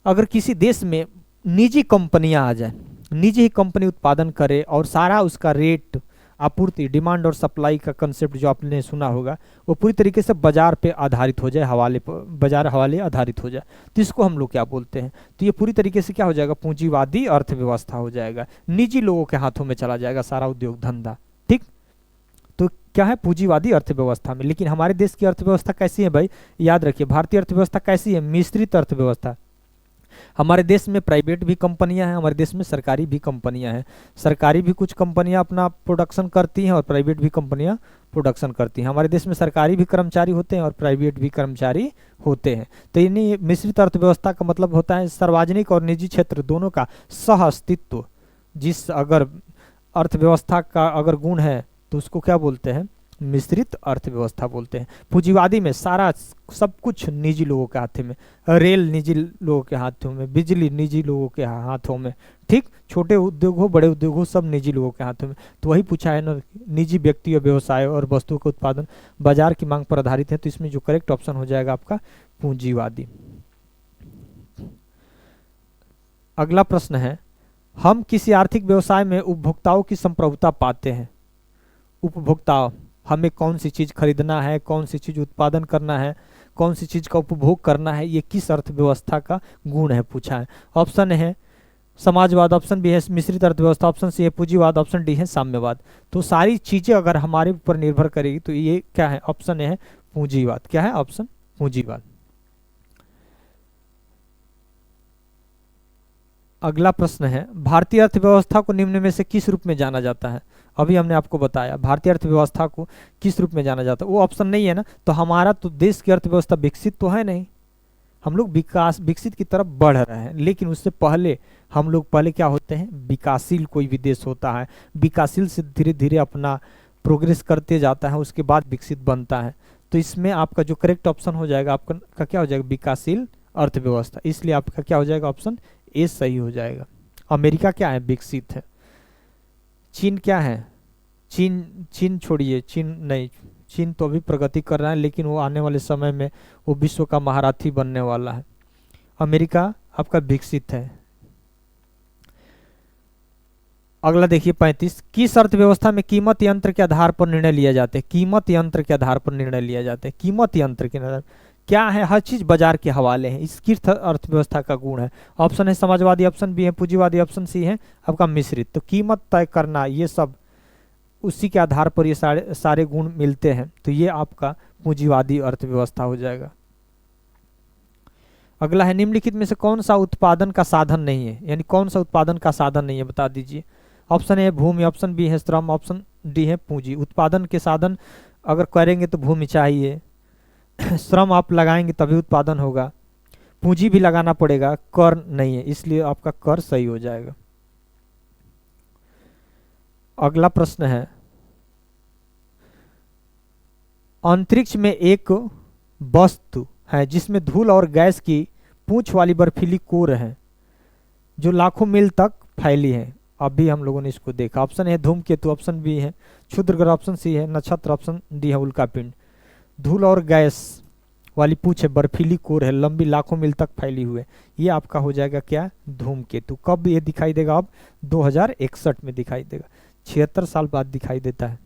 अगर किसी देश में निजी कंपनियां आ जाए, निजी ही कंपनी उत्पादन करे और सारा उसका रेट, आपूर्ति, डिमांड और सप्लाई का कंसेप्ट जो आपने सुना होगा वो पूरी तरीके से बाजार पे आधारित हो जाए, हवाले पर, बाजार हवाले आधारित हो जाए, तो इसको हम लोग क्या बोलते हैं? तो ये पूरी तरीके से क्या हो जाएगा? पूंजीवादी अर्थव्यवस्था हो जाएगा। निजी लोगों के हाथों में चला जाएगा सारा उद्योग धंधा, ठीक। तो क्या है? पूंजीवादी अर्थव्यवस्था में। लेकिन हमारे देश की अर्थव्यवस्था कैसी है भाई? याद रखिए, भारतीय अर्थव्यवस्था कैसी है? मिश्रित अर्थव्यवस्था। हमारे देश में प्राइवेट भी कंपनियां हैं, हमारे देश में सरकारी भी कंपनियां हैं। सरकारी भी कुछ कंपनियां अपना प्रोडक्शन करती हैं और प्राइवेट भी कंपनियां प्रोडक्शन करती हैं। हमारे देश में सरकारी भी कर्मचारी होते हैं और प्राइवेट भी कर्मचारी होते हैं। तो इन्हीं मिश्रित अर्थव्यवस्था का मतलब होता है सार्वजनिक और निजी क्षेत्र दोनों का सह अस्तित्व। जिस अगर अर्थव्यवस्था का अगर गुण है तो उसको क्या बोलते हैं? मिश्रित अर्थव्यवस्था बोलते हैं। पूंजीवादी में सारा सब कुछ निजी लोगों के हाथों में, रेल निजी लोगों के हाथों में, बिजली निजी लोगों के हाथों में, ठीक। छोटे उद्योग हो, बड़े उद्योग हो, सब निजी लोगों के हाथों में। तो वही पूछा है ना, निजी व्यक्ति और व्यवसाय और वस्तुओं का उत्पादन बाजार की मांग पर आधारित है। तो इसमें जो करेक्ट ऑप्शन हो जाएगा आपका पूंजीवादी। अगला प्रश्न है, हम किसी आर्थिक व्यवसाय में उपभोक्ताओं की संप्रभुता पाते हैं। उपभोक्ता, हमें कौन सी चीज़ खरीदना है, कौन सी चीज़ उत्पादन करना है, कौन सी चीज़ का उपभोग करना है, ये किस अर्थव्यवस्था का गुण है पूछा है। ऑप्शन है समाजवाद, ऑप्शन बी है मिश्रित अर्थव्यवस्था, ऑप्शन सी है पूंजीवाद, ऑप्शन डी है साम्यवाद। तो सारी चीज़ें अगर हमारे ऊपर निर्भर करेगी तो ये क्या है? ऑप्शन है पूंजीवाद। क्या है? ऑप्शन पूंजीवाद। अगला प्रश्न है, भारतीय अर्थव्यवस्था को निम्न में से किस रूप में जाना जाता है? अभी हमने आपको बताया भारतीय अर्थव्यवस्था को किस रूप में जाना जाता है, वो ऑप्शन नहीं है ना। तो हमारा तो देश की अर्थव्यवस्था विकसित तो है नहीं, हम लोग विकसित की तरफ बढ़ रहे हैं। लेकिन उससे पहले हम लोग पहले क्या होते हैं? विकासशील कोई भी देश होता है, विकासशील से धीरे धीरे अपना प्रोग्रेस करते जाता है, उसके बाद विकसित बनता है। तो इसमें आपका जो करेक्ट ऑप्शन हो जाएगा आपका क्या हो जाएगा? विकासशील अर्थव्यवस्था। इसलिए आपका क्या हो जाएगा? ऑप्शन ए सही हो जाएगा। अमेरिका क्या है? विकसित है। चीन क्या है? चीन छोड़िए, चीन नहीं, चीन तो अभी प्रगति कर रहा है लेकिन वो आने वाले समय में वो विश्व का महारथी बनने वाला है। अमेरिका आपका विकसित है। अगला देखिए 35, किस अर्थव्यवस्था में कीमत यंत्र के आधार पर निर्णय लिया जाते हैं? कीमत यंत्र के आधार पर निर्णय लिया जाते हैं। कीमत यंत्र के आधार क्या है? हर चीज बाजार के हवाले है। इस किस अर्थव्यवस्था का गुण है? ऑप्शन है समाजवादी, ऑप्शन बी है पूंजीवादी, ऑप्शन सी है आपका मिश्रित। तो कीमत तय करना, ये सब उसी के आधार पर ये सारे गुण मिलते हैं। तो ये आपका पूंजीवादी अर्थव्यवस्था हो जाएगा। अगला है निम्नलिखित में से कौन सा उत्पादन का साधन नहीं है, यानी कौन सा उत्पादन का साधन नहीं है, बता दीजिए। ऑप्शन ए है भूमि, ऑप्शन बी है श्रम, ऑप्शन डी है पूंजी। उत्पादन के साधन अगर करेंगे तो भूमि चाहिए, श्रम आप लगाएंगे तभी उत्पादन होगा, पूंजी भी लगाना पड़ेगा, कर नहीं है, इसलिए आपका कर सही हो जाएगा। अगला प्रश्न है अंतरिक्ष में एक वस्तु है जिसमें धूल और गैस की पूंछ वाली बर्फीली कोर है जो लाखों मील तक फैली है। अभी हम लोगों ने इसको देखा। ऑप्शन है धूमकेतु, ऑप्शन बी है क्षुद्र ग्रह, ऑप्शन सी है नक्षत्र, ऑप्शन डी है उल्कापिंड। धूल और गैस वाली पूंछ है, बर्फीली कोर है, लंबी लाखों मील तक फैली हुई है, ये आपका हो जाएगा क्या, धूमकेतु। कब ये दिखाई देगा, अब 2061 में दिखाई देगा, 76 साल बाद दिखाई देता है।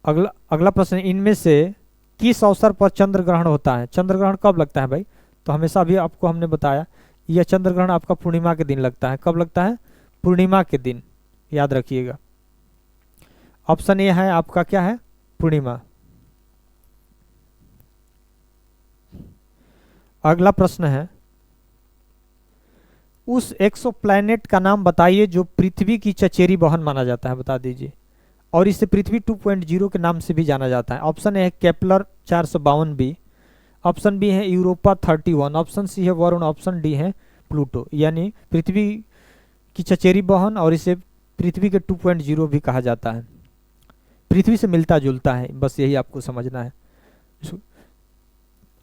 अगला प्रश्न, इनमें से किस अवसर पर चंद्र ग्रहण होता है? चंद्र ग्रहण कब लगता है भाई? तो हमेशा भी आपको हमने बताया यह चंद्र ग्रहण आपका पूर्णिमा के दिन लगता है। कब लगता है? पूर्णिमा के दिन, याद रखिएगा। ऑप्शन ए है आपका क्या है, पूर्णिमा। अगला प्रश्न है उस एक्सोप्लैनेट का नाम बताइए जो पृथ्वी की चचेरी बहन माना जाता है, बता दीजिए, और इसे पृथ्वी 2.0 के नाम से भी जाना जाता है। ऑप्शन ए है केपलर 452 बी, ऑप्शन बी है यूरोपा 31, ऑप्शन सी है वरुण, ऑप्शन डी है प्लूटो। यानी पृथ्वी की चचेरी बहन और इसे पृथ्वी के 2.0 भी कहा जाता है, पृथ्वी से मिलता जुलता है, बस यही आपको समझना है।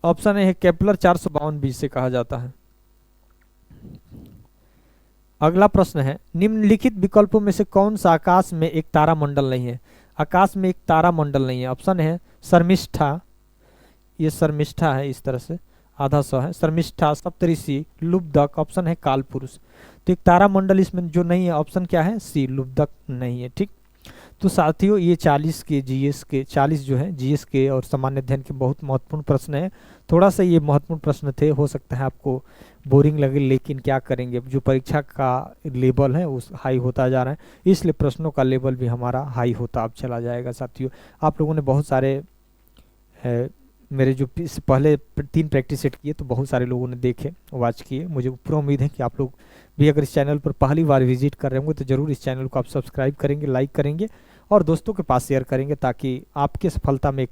ऑप्शन ए है केपलर 452 बी से कहा जाता है। अगला प्रश्न है निम्नलिखित विकल्पों में से कौन सा आकाश में एक तारा मंडल नहीं है? आकाश में एक तारा मंडल नहीं है। ऑप्शन है शर्मिष्ठा, ये शर्मिष्ठा है, इस तरह से आधा सौ है, शर्मिष्ठा, सप्तऋषि, लुब्धक, ऑप्शन है कालपुरुष। तो एक तारा मंडल इसमें जो नहीं है, ऑप्शन क्या है, सी, लुब्धक नहीं है। ठीक, तो साथियों ये 40 के जीएस के 40 जो है जीएस के और सामान्य अध्ययन के बहुत महत्वपूर्ण प्रश्न है। थोड़ा सा ये महत्वपूर्ण प्रश्न थे, हो सकता है आपको बोरिंग लगे, लेकिन क्या करेंगे, जो परीक्षा का लेवल है उस हाई होता जा रहा है, इसलिए प्रश्नों का लेवल भी हमारा हाई होता अब चला जाएगा। साथियों आप लोगों ने बहुत सारे मेरे जो पहले 3 प्रैक्टिस सेट किए तो बहुत सारे लोगों ने देखे, वॉच किए। मुझे पूरा उम्मीद है कि आप लोग भी अगर इस चैनल पर पहली बार विजिट कर रहे होंगे तो ज़रूर इस चैनल को आप सब्सक्राइब करेंगे, लाइक करेंगे और दोस्तों के पास शेयर करेंगे, ताकि आपके सफलता में एक